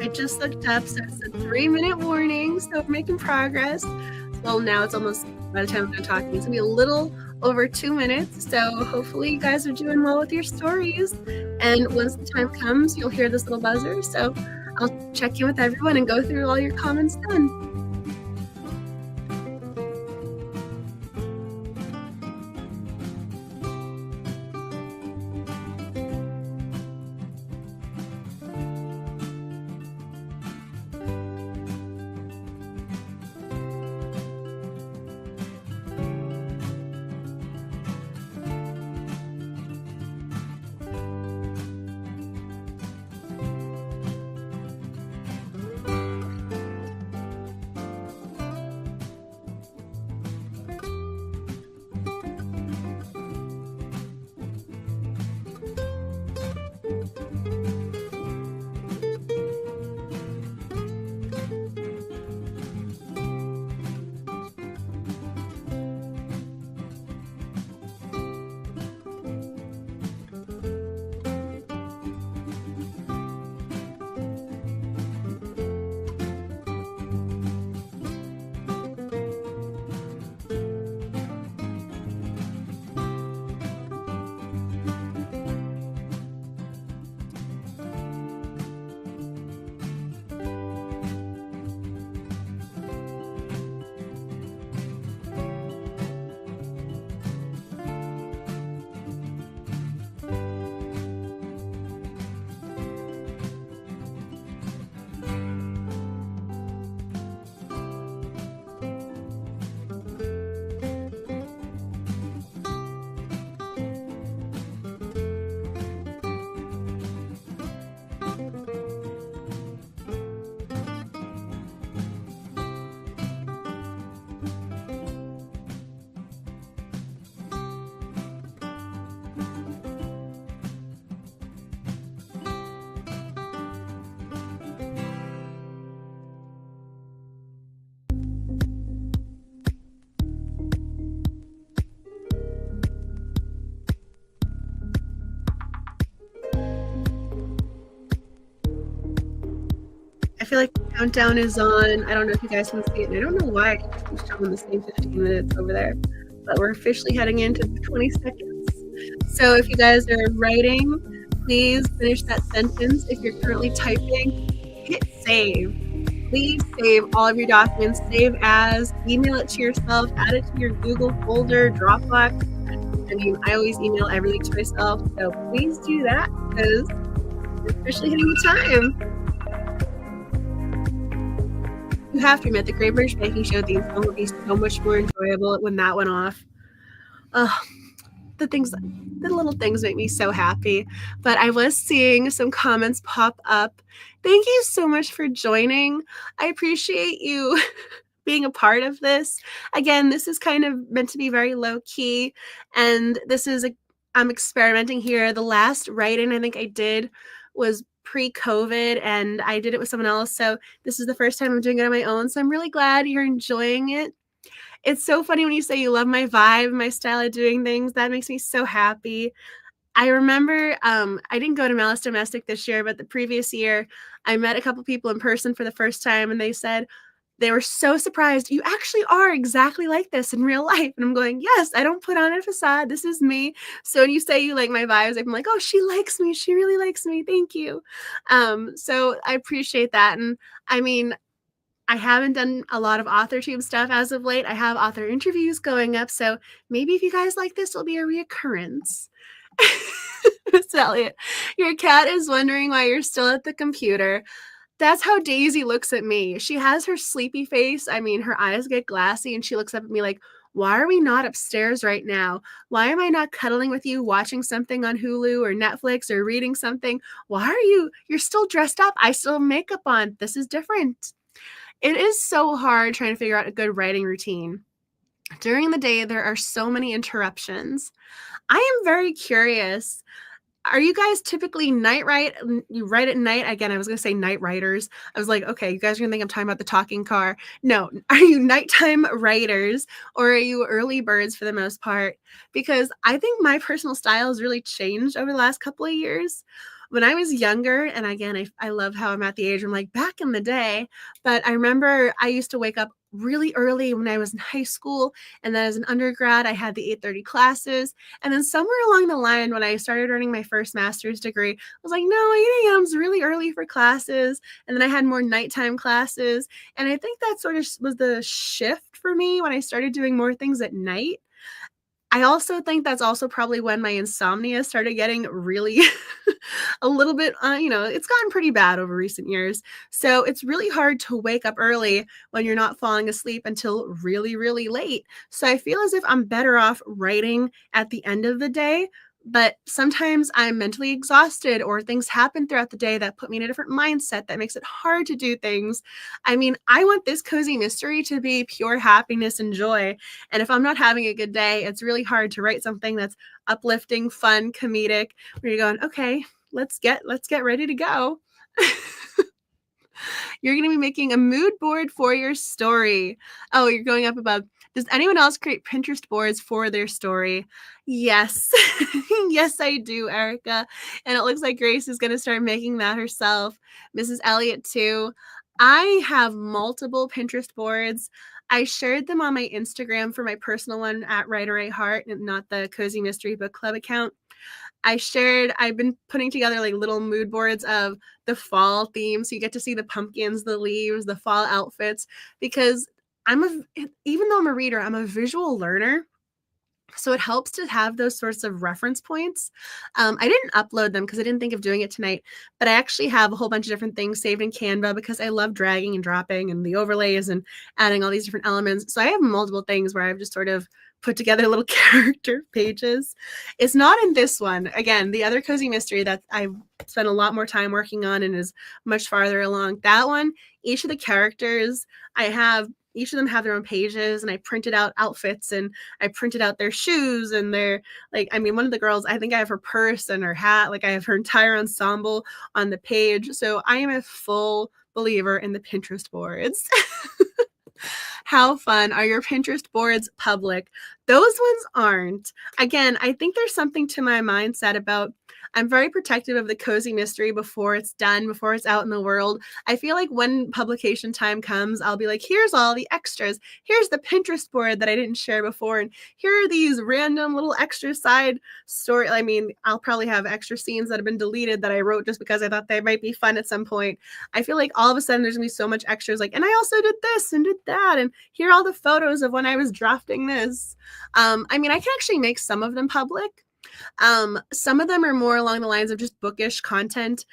I just looked up, so it's a 3-minute warning, so we're making progress. Well, now it's almost by the time I'm done talking, it's gonna be a little over 2 minutes, so hopefully you guys are doing well with your stories, and once the time comes, you'll hear this little buzzer, so I'll check in with everyone and go through all your comments then. I feel like the countdown is on. I don't know if you guys can see it, and I don't know why it keeps showing the same 15 minutes over there, but we're officially heading into 20 seconds. So if you guys are writing, please finish that sentence. If you're currently typing, hit save. Please save all of your documents. Save as, email it to yourself, add it to your Google folder, Dropbox. I mean, I always email everything to myself, so please do that because we're officially hitting the time. You have to admit, the Great British Baking Show theme song would be so much more enjoyable when that went off. The little things make me so happy. But I was seeing some comments pop up. Thank you so much for joining. I appreciate you being a part of this. Again, this is kind of meant to be very low key, and I'm experimenting here. The last write-in I think I did was pre-COVID, and I did it with someone else. So this is the first time I'm doing it on my own. So I'm really glad you're enjoying it. It's so funny when you say you love my vibe, my style of doing things. That makes me so happy. I remember I didn't go to Malice Domestic this year, but the previous year I met a couple people in person for the first time, and they said they were so surprised. You actually are exactly like this in real life. And I'm going, yes, I don't put on a facade. This is me. So when you say you like my vibes, I'm like, oh, she likes me. She really likes me. Thank you. So I appreciate that. And I mean, I haven't done a lot of AuthorTube stuff as of late. I have author interviews going up. So maybe if you guys like this, it'll be a reoccurrence. Miss Elliott, your cat is wondering why you're still at the computer. That's how Daisy looks at me. She has her sleepy face. I mean, her eyes get glassy and she looks up at me like, why are we not upstairs right now? Why am I not cuddling with you, watching something on Hulu or Netflix or reading something? Why are you're still dressed up? I still have makeup on. This is different. It is so hard trying to figure out a good writing routine. During the day, there are so many interruptions. I am very curious. Are you guys typically night write? You write at night? Again, I was going to say night writers. I was like, okay, you guys are going to think I'm talking about the talking car. No, are you nighttime writers or are you early birds for the most part? Because I think my personal style has really changed over the last couple of years. When I was younger, and again, I love how I'm at the age where I'm like back in the day, but I remember I used to wake up really early when I was in high school, and then as an undergrad, I had the 8:30 classes, and then somewhere along the line when I started earning my first master's degree, I was like, no, 8 a.m. is really early for classes, and then I had more nighttime classes, and I think that sort of was the shift for me when I started doing more things at night. I also think that's also probably when my insomnia started getting really a little bit, it's gotten pretty bad over recent years. So it's really hard to wake up early when you're not falling asleep until really, really late. So I feel as if I'm better off writing at the end of the day. But sometimes I'm mentally exhausted or things happen throughout the day that put me in a different mindset that makes it hard to do things. I mean, I want this cozy mystery to be pure happiness and joy. And if I'm not having a good day, it's really hard to write something that's uplifting, fun, comedic, where you're going, okay, let's get ready to go. You're going to be making a mood board for your story. Oh, you're going up above. Does anyone else create Pinterest boards for their story? Yes. Yes, I do, Erica. And it looks like Grace is going to start making that herself. Mrs. Elliott, too. I have multiple Pinterest boards. I shared them on my Instagram for my personal one at Hart, and not the Cozy Mystery Book Club account. I've been putting together like little mood boards of the fall theme. So you get to see the pumpkins, the leaves, the fall outfits, because even though I'm a reader, I'm a visual learner. So it helps to have those sorts of reference points. I didn't upload them because I didn't think of doing it tonight, but I actually have a whole bunch of different things saved in Canva because I love dragging and dropping and the overlays and adding all these different elements. So I have multiple things where I've just sort of put together little character pages. It's not in this one. Again, the other cozy mystery that I've spent a lot more time working on and is much farther along. That one, each of the characters, each of them have their own pages, and I printed out outfits and I printed out their shoes and their, like, I mean, one of the girls, I think I have her purse and her hat, like I have her entire ensemble on the page. So I am a full believer in the Pinterest boards. How fun. Are your Pinterest boards public? Those ones aren't. Again, I think there's something to my mindset about I'm very protective of the cozy mystery before it's done, before it's out in the world. I feel like when publication time comes, I'll be like, here's all the extras. Here's the Pinterest board that I didn't share before. And here are these random little extra side story. I mean, I'll probably have extra scenes that have been deleted that I wrote just because I thought they might be fun at some point. I feel like all of a sudden there's gonna be so much extras, like, and I also did this and did that, and here are all the photos of when I was drafting this. I mean, I can actually make some of them public. Some of them are more along the lines of just bookish content.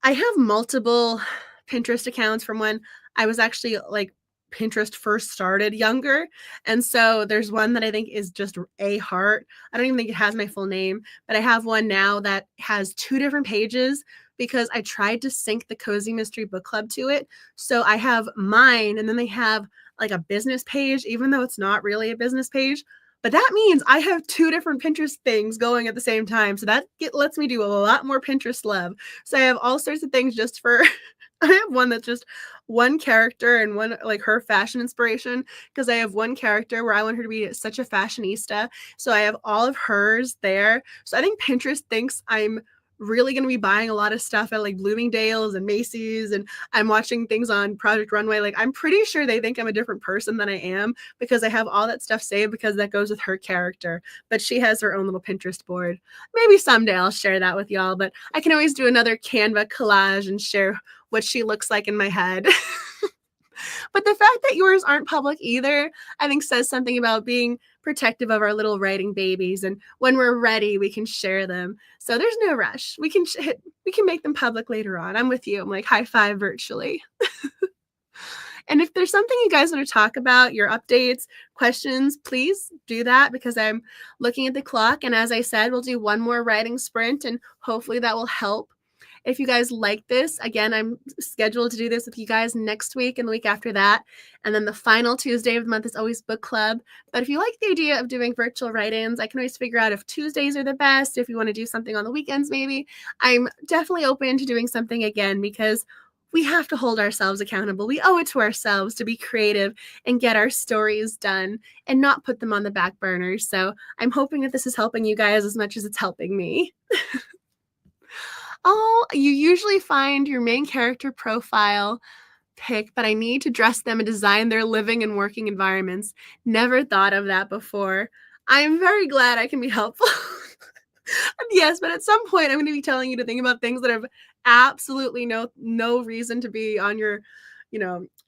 I have multiple Pinterest accounts from when I was actually like Pinterest first started younger. And so there's one that I think is just a Hart. I don't even think it has my full name, but I have one now that has two different pages because I tried to sync the Cozy Mystery Book Club to it. So I have mine, and then they have like a business page, even though it's not really a business page. But that means I have two different Pinterest things going at the same time. So that lets me do a lot more Pinterest love. So I have all sorts of things just for, I have one that's just one character and one like her fashion inspiration, because I have one character where I want her to be such a fashionista. So I have all of hers there. So I think Pinterest thinks I'm really going to be buying a lot of stuff at like Bloomingdale's and Macy's, and I'm watching things on Project Runway. Like, I'm pretty sure they think I'm a different person than I am because I have all that stuff saved because that goes with her character. But she has her own little Pinterest board. Maybe someday I'll share that with y'all, but I can always do another Canva collage and share what she looks like in my head. But the fact that yours aren't public either, I think says something about being protective of our little writing babies. And when we're ready, we can share them. So there's no rush. We can make them public later on. I'm with you. I'm like high five virtually. And if there's something you guys want to talk about, your updates, questions, please do that because I'm looking at the clock. And as I said, we'll do one more writing sprint and hopefully that will help. If you guys like this, again, I'm scheduled to do this with you guys next week and the week after that. And then the final Tuesday of the month is always book club. But if you like the idea of doing virtual write-ins, I can always figure out if Tuesdays are the best, if you want to do something on the weekends maybe. I'm definitely open to doing something again because we have to hold ourselves accountable. We owe it to ourselves to be creative and get our stories done and not put them on the back burner. So I'm hoping that this is helping you guys as much as it's helping me. Oh, you usually find your main character profile pick, but I need to dress them and design their living and working environments. Never thought of that before. I'm very glad I can be helpful. Yes, but at some point I'm going to be telling you to think about things that have absolutely no reason to be on your,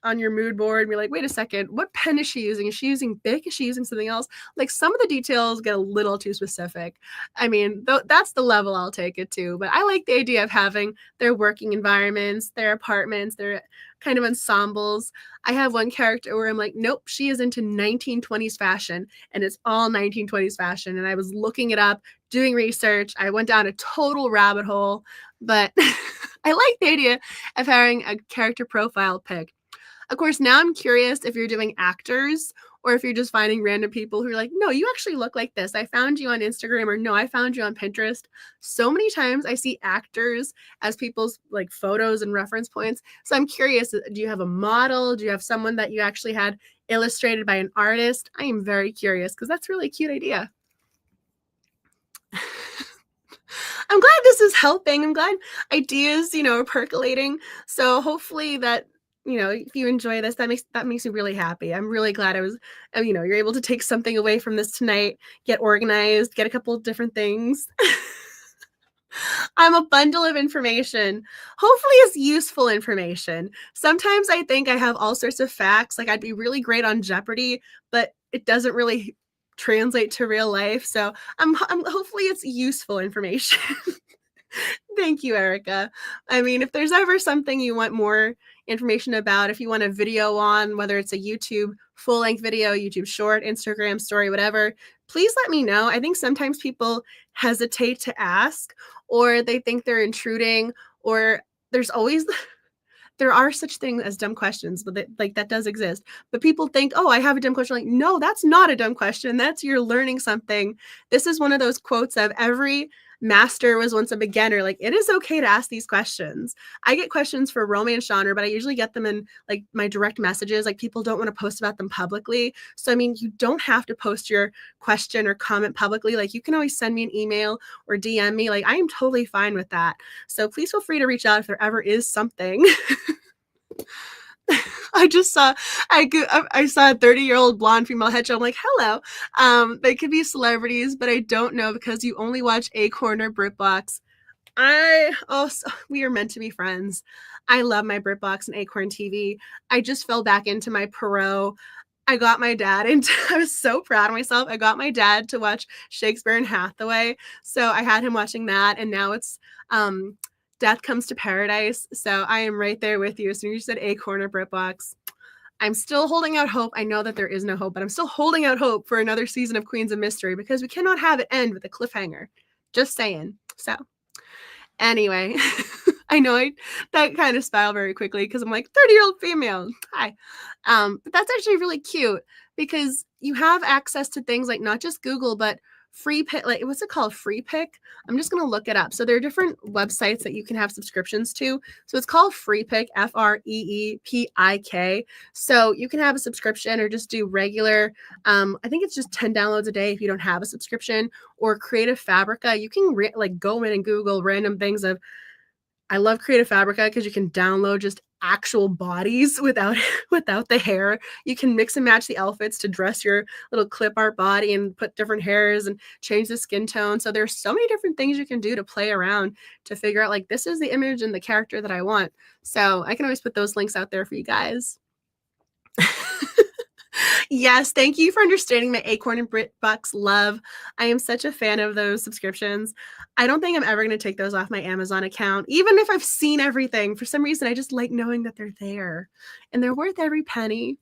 on your mood board and be like, wait a second, what pen is she using? Is she using Bic? Is she using something else? Like some of the details get a little too specific. I mean, that's the level I'll take it to. But I like the idea of having their working environments, their apartments, their kind of ensembles. I have one character where I'm like, nope, she is into 1920s fashion, and it's all 1920s fashion. And I was looking it up, doing research. I went down a total rabbit hole, but I like the idea of having a character profile pic. Of course, now I'm curious if you're doing actors or if you're just finding random people who are like, no, you actually look like this. I found you on Instagram, or no, I found you on Pinterest. So many times I see actors as people's like photos and reference points. So I'm curious, do you have a model? Do you have someone that you actually had illustrated by an artist? I am very curious because that's really a cute idea. I'm glad this is helping. I'm glad ideas, are percolating. So hopefully that, if you enjoy this, that makes me really happy. I'm really glad you're able to take something away from this tonight, get organized, get a couple of different things. I'm a bundle of information. Hopefully it's useful information. Sometimes I think I have all sorts of facts, like I'd be really great on Jeopardy, but it doesn't really translate to real life. So I'm hopefully it's useful information. Thank you, Erica. I mean, if there's ever something you want more information about, if you want a video on, whether it's a YouTube full-length video, YouTube short, Instagram story, whatever, please let me know. I think sometimes people hesitate to ask, or they think they're intruding, or there's always there are such things as dumb questions, but that does exist. But people think, oh, I have a dumb question. Like, no, that's not a dumb question. That's you're learning something. This is one of those quotes of every master was once a beginner. Like, it is okay to ask these questions. I get questions for romance genre, but I usually get them in like my direct messages. Like, people don't want to post about them publicly. So, I mean, you don't have to post your question or comment publicly. Like, you can always send me an email or DM me. Like, I am totally fine with that. So please feel free to reach out if there ever is something. I saw a 30-year-old blonde female headshot. I'm like, hello. They could be celebrities, but I don't know because you only watch Acorn or BritBox. We are meant to be friends. I love my BritBox and Acorn TV. I just fell back into my Perot. I got my dad into, I was so proud of myself. I got my dad to watch Shakespeare and Hathaway. So I had him watching that, and now it's Death Comes to Paradise. So I am right there with you. As soon as you said Acorn or BritBox, I'm still holding out hope. I know that there is no hope, but I'm still holding out hope for another season of Queens of Mystery because we cannot have it end with a cliffhanger. Just saying. So anyway, I know that kind of spiraled very quickly because I'm like 30-year-old female. Hi. But that's actually really cute because you have access to things like not just Google, but Free Pick, like what's it called? Free Pick. I'm just going to look it up. So there are different websites that you can have subscriptions to. So it's called Free Pick, FREEPIK. So you can have a subscription or just do regular. I think it's just 10 downloads a day if you don't have a subscription. Or Creative Fabrica. You can go in and Google random things of. I love Creative Fabrica because you can download just actual bodies without the hair. You can mix and match the outfits to dress your little clip art body and put different hairs and change the skin tone. So there's so many different things you can do to play around to figure out like this is the image and the character that I want. So I can always put those links out there for you guys. Yes, thank you for understanding my Acorn and BritBox love. I am such a fan of those subscriptions. I don't think I'm ever going to take those off my Amazon account. Even if I've seen everything, for some reason, I just like knowing that they're there and they're worth every penny.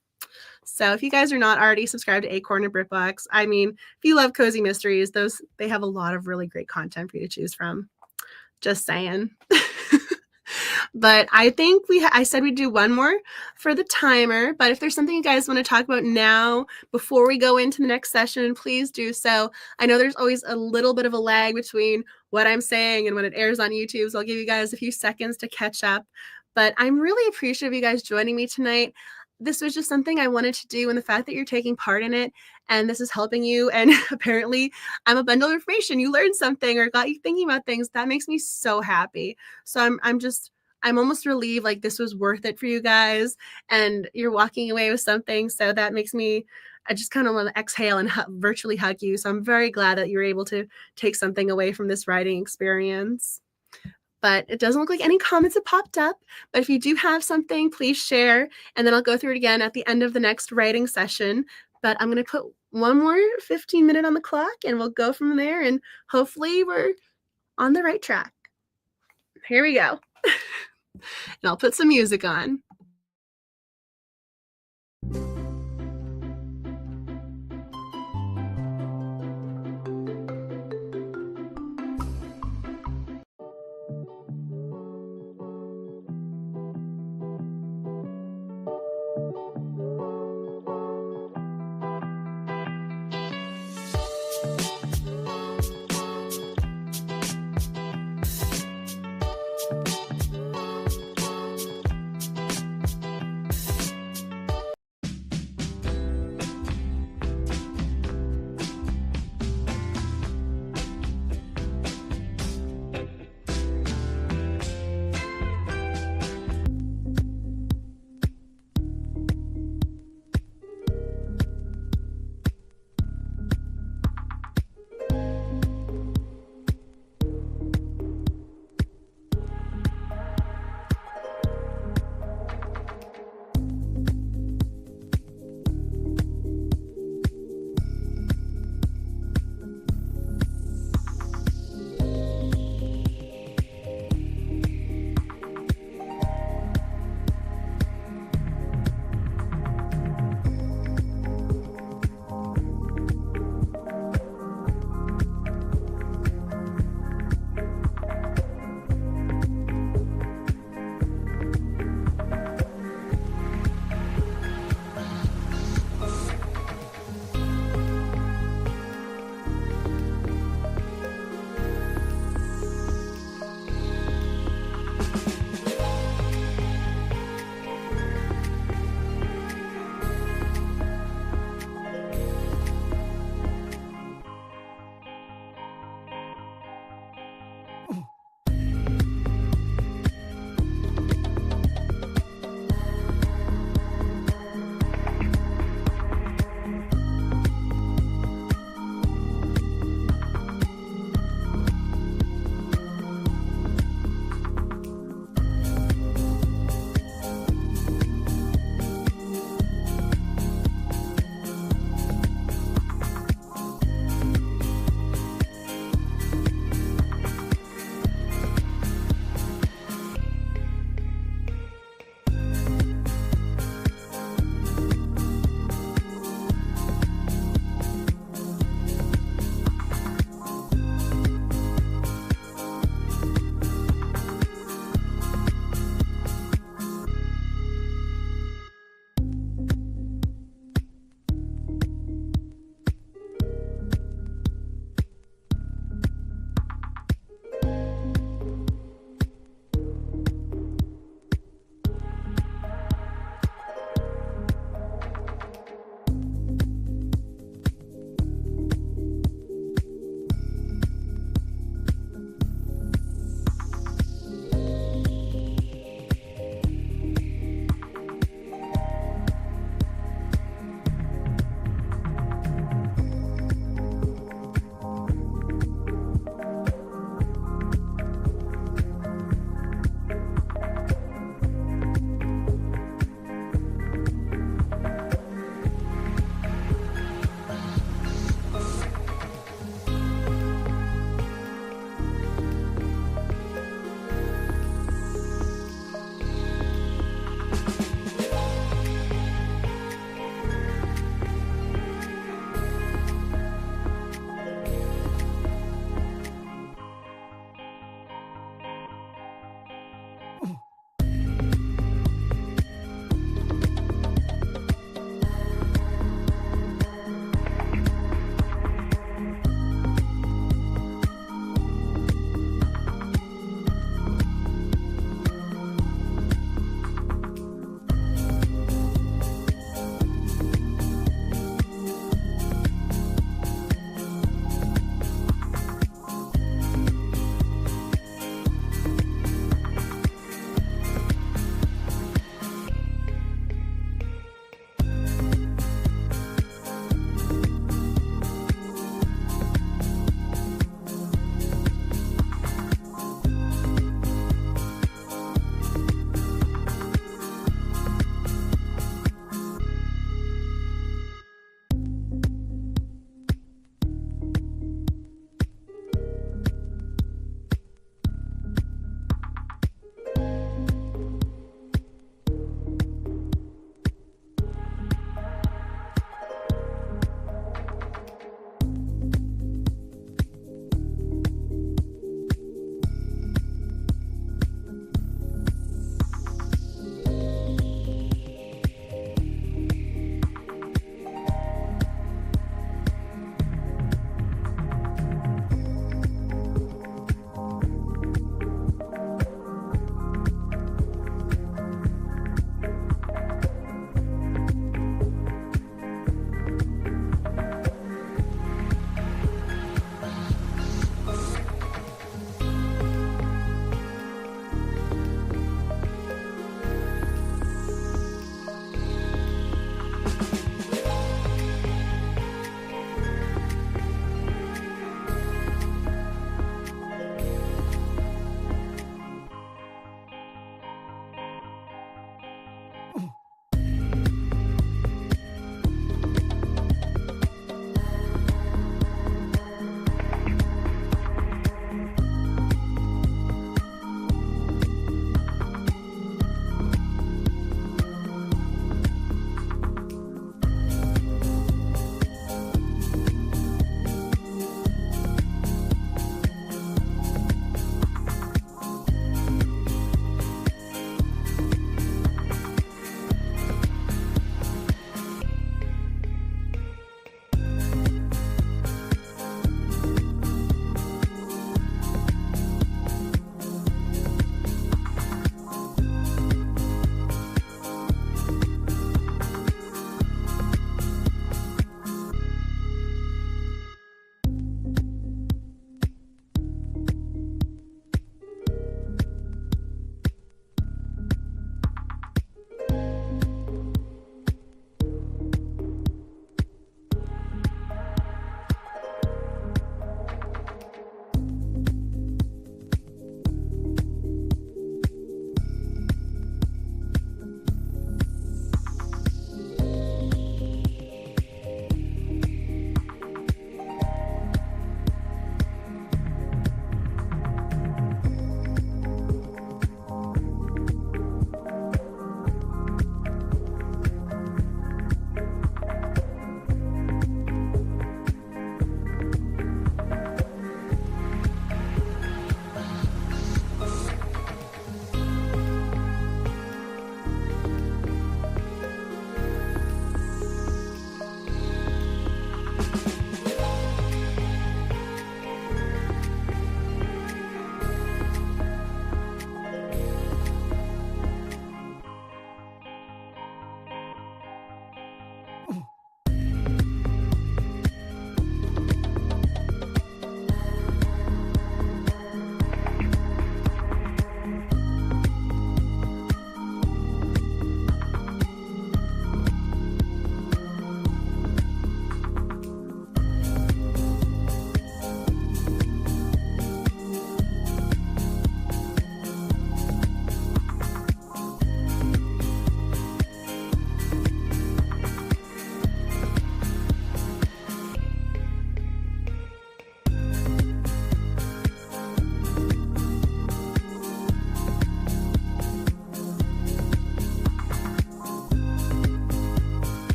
So if you guys are not already subscribed to Acorn and BritBox, I mean, if you love cozy mysteries, they have a lot of really great content for you to choose from. Just saying. But I think I said we'd do one more for the timer. But if there's something you guys want to talk about now before we go into the next session, please do so. I know there's always a little bit of a lag between what I'm saying and when it airs on YouTube. So I'll give you guys a few seconds to catch up. But I'm really appreciative of you guys joining me tonight. this was just something I wanted to do, and the fact that you're taking part in it and this is helping you, and apparently I'm a bundle of information. You learned something or got you thinking about things. That makes me so happy. So I'm almost relieved like this was worth it for you guys and you're walking away with something. So that makes me I just kind of want to exhale and virtually hug you. So I'm very glad that you're able to take something away from this writing experience. But it doesn't look like any comments have popped up. But if you do have something, please share. And then I'll go through it again at the end of the next writing session. But I'm going to put one more 15-minute on the clock and we'll go from there. And hopefully we're on the right track. Here we go. And I'll put some music on.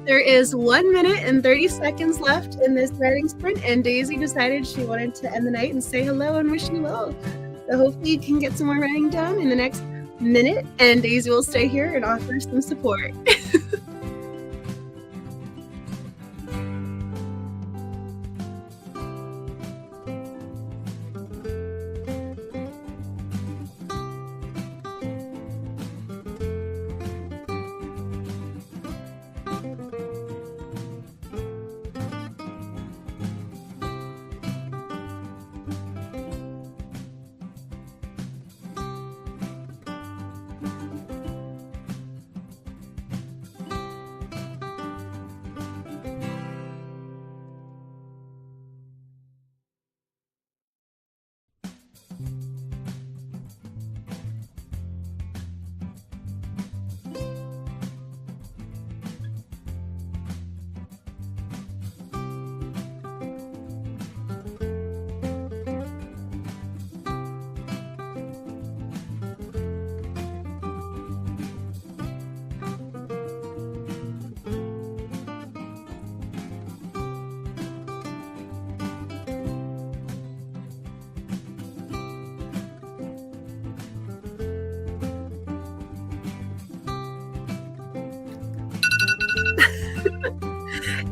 There is 1 minute and 30 seconds left in this writing sprint, and Daisy decided she wanted to end the night and say hello and wish you well. So hopefully you can get some more writing done in the next minute, and Daisy will stay here and offer some support.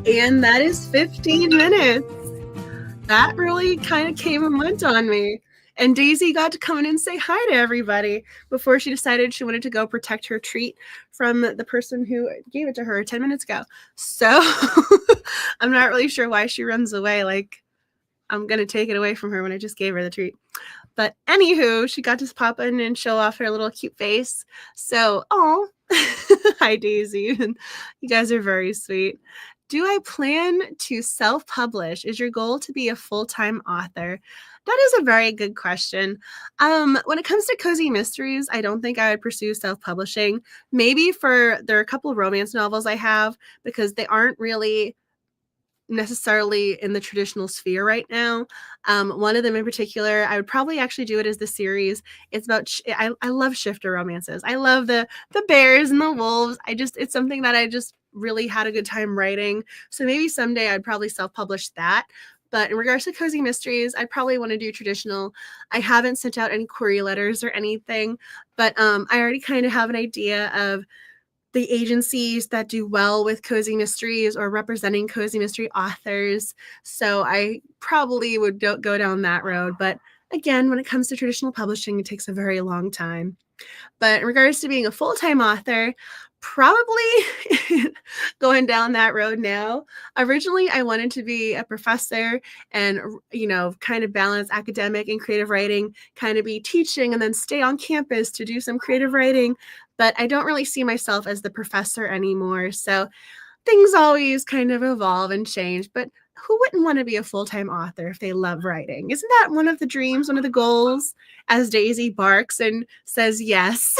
And that is 15 minutes. That really kind of came and went on me. And Daisy got to come in and say hi to everybody before she decided she wanted to go protect her treat from the person who gave it to her 10 minutes ago. So I'm not really sure why she runs away. Like, I'm going to take it away from her when I just gave her the treat. But anywho, she got to pop in and show off her little cute face. So, oh, hi, Daisy. You guys are very sweet. Do I plan to self-publish? Is your goal to be a full-time author? That is a very good question. When it comes to cozy mysteries, I don't think I would pursue self-publishing. Maybe there are a couple of romance novels I have because they aren't really necessarily in the traditional sphere right now. One of them in particular, I would probably actually do it as the series. It's about I love shifter romances. I love the bears and the wolves. It's something that I just really had a good time writing. So maybe someday I'd probably self-publish that. But in regards to cozy mysteries, I probably want to do traditional. I haven't sent out any query letters or anything, but I already kind of have an idea of the agencies that do well with cozy mysteries or representing cozy mystery authors. So I probably would go down that road. But again, when it comes to traditional publishing, it takes a very long time. But in regards to being a full-time author, probably going down that road now. Originally, I wanted to be a professor and, kind of balance academic and creative writing, kind of be teaching and then stay on campus to do some creative writing. But I don't really see myself as the professor anymore. So things always kind of evolve and change. But who wouldn't want to be a full-time author if they love writing? Isn't that one of the dreams, one of the goals? As Daisy barks and says yes.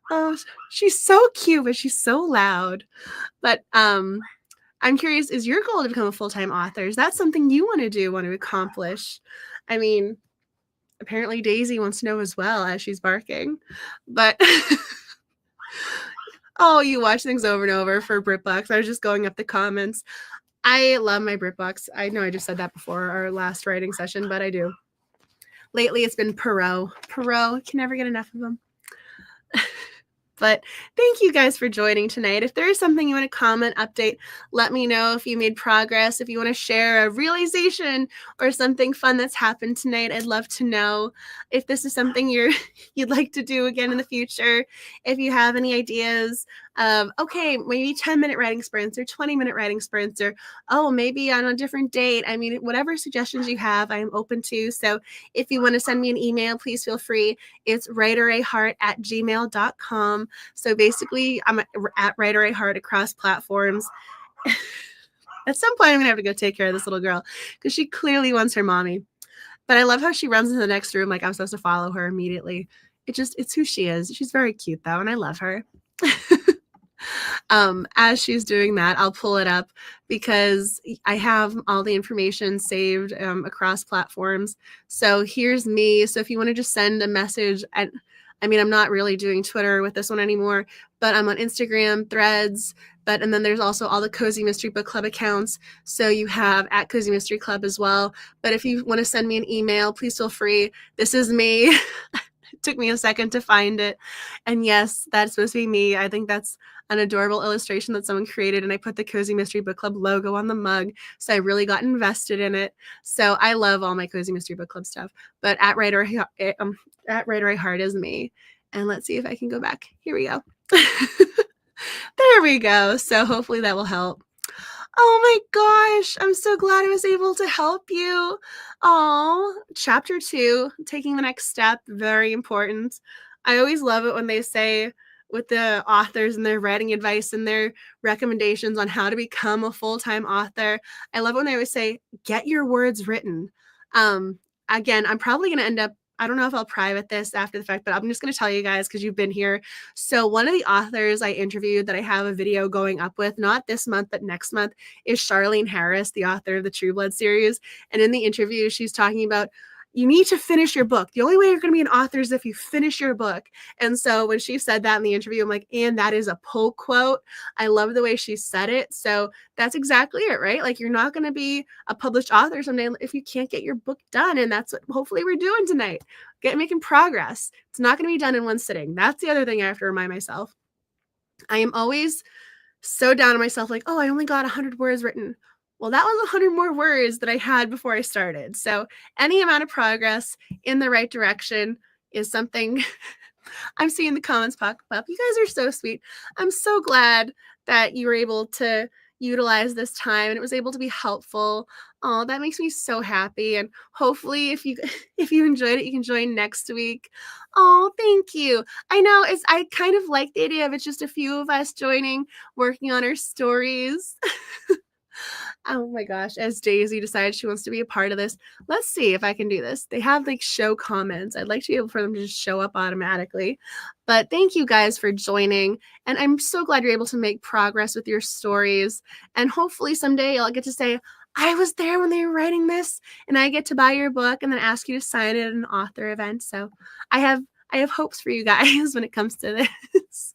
Oh, she's so cute, but she's so loud. But I'm curious, is your goal to become a full-time author? Is that something you want to do, want to accomplish? I mean, apparently Daisy wants to know as well as she's barking. But oh, you watch things over and over for BritBox. I was just going up the comments. I love my BritBox. I know I just said that before our last writing session, but I do. Lately, it's been Perot. Perot, can never get enough of them. But thank you guys for joining tonight. If there is something you want to comment, update, let me know if you made progress. If you want to share a realization or something fun that's happened tonight, I'd love to know. If this is something you'd like to do again in the future, if you have any ideas of, okay, maybe 10-minute writing sprints or 20-minute writing sprints, or, oh, maybe on a different date. I mean, whatever suggestions you have, I am open to. So if you want to send me an email, please feel free. It's writerahart@gmail.com. So basically, I'm at writerahart across platforms. At some point, I'm gonna have to go take care of this little girl because she clearly wants her mommy. But I love how she runs into the next room like I'm supposed to follow her immediately. It's who she is. She's very cute though, and I love her. As she's doing that, I'll pull it up because I have all the information saved across platforms. So here's me. So if you want to just send a message, and I mean, I'm not really doing Twitter with this one anymore, but I'm on Instagram, Threads, and then there's also all the Cozy Mystery Book Club accounts. So you have at Cozy Mystery Club as well. But if you want to send me an email, please feel free. This is me. It took me a second to find it. And yes, that's supposed to be me. I think that's an adorable illustration that someone created, and I put the Cozy Mystery Book Club logo on the mug. So I really got invested in it. So I love all my Cozy Mystery Book Club stuff. But at Writer I Heart is me. And let's see if I can go back. Here we go. There we go. So hopefully that will help. Oh my gosh, I'm so glad I was able to help you. Oh, chapter 2, taking the next step, very important. I always love it when they say with the authors and their writing advice and their recommendations on how to become a full-time author. I love when they always say, get your words written. Um, Again, I'm probably going to end up, I don't know if I'll private this after the fact, but I'm just going to tell you guys because you've been here. So one of the authors I interviewed that I have a video going up with, not this month, but next month, is Charlene Harris, the author of the True Blood series. And in the interview, she's talking about you need to finish your book. The only way you're going to be an author is if you finish your book. And so when she said that in the interview, I'm like, and that is a pull quote. I love the way she said it. So that's exactly it, right? Like you're not going to be a published author someday if you can't get your book done. And that's what hopefully we're doing tonight. Making progress. It's not going to be done in one sitting. That's the other thing I have to remind myself. I am always so down on myself, like, oh, I only got 100 words written. Well, that was 100 more words that I had before I started. So any amount of progress in the right direction is something I'm seeing the comments pop up. You guys are so sweet. I'm so glad that you were able to utilize this time and it was able to be helpful. Oh, that makes me so happy. And hopefully if you if you enjoyed it, you can join next week. Oh, thank you. I know I kind of like the idea of it's just a few of us joining, working on our stories. Oh my gosh, as Daisy decides she wants to be a part of this, let's see if I can do this. They have like show comments. I'd like to be able for them to just show up automatically. But thank you guys for joining. And I'm so glad you're able to make progress with your stories. And hopefully someday I'll get to say, I was there when they were writing this, and I get to buy your book and then ask you to sign it at an author event. So I have hopes for you guys when it comes to this.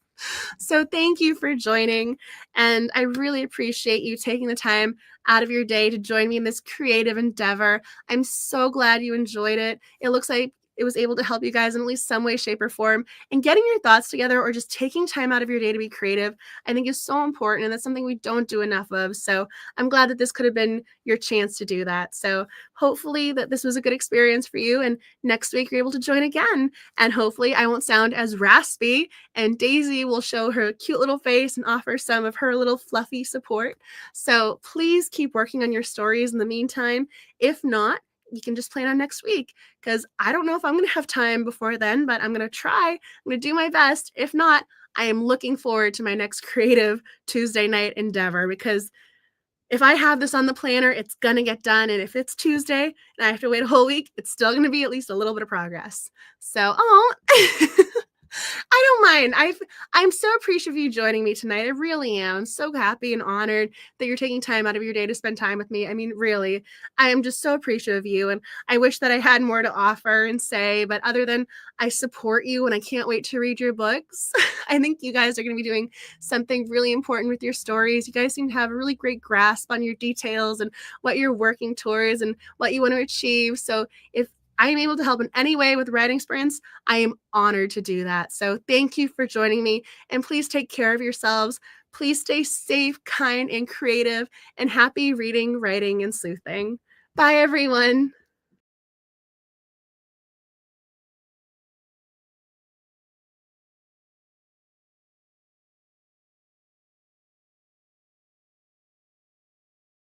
So thank you for joining, and I really appreciate you taking the time out of your day to join me in this creative endeavor. I'm so glad you enjoyed it. It looks like it was able to help you guys in at least some way, shape, or form. And getting your thoughts together or just taking time out of your day to be creative, I think is so important. And that's something we don't do enough of. So I'm glad that this could have been your chance to do that. So hopefully that this was a good experience for you. And next week you're able to join again. And hopefully I won't sound as raspy and Daisy will show her cute little face and offer some of her little fluffy support. So please keep working on your stories in the meantime. If not, you can just plan on next week because I don't know if I'm going to have time before then, but I'm going to try. I'm going to do my best. If not, I am looking forward to my next creative Tuesday night endeavor because if I have this on the planner, it's going to get done. And if it's Tuesday and I have to wait a whole week, it's still going to be at least a little bit of progress. So, oh, I don't mind. I'm so appreciative of you joining me tonight. I really am. I'm so happy and honored that you're taking time out of your day to spend time with me. I mean, really, I am just so appreciative of you. And I wish that I had more to offer and say, but other than I support you and I can't wait to read your books, I think you guys are going to be doing something really important with your stories. You guys seem to have a really great grasp on your details and what you're working towards and what you want to achieve. So if I am able to help in any way with writing sprints, I am honored to do that. So thank you for joining me, and please take care of yourselves. Please stay safe, kind, and creative, and happy reading, writing, and sleuthing. Bye, everyone.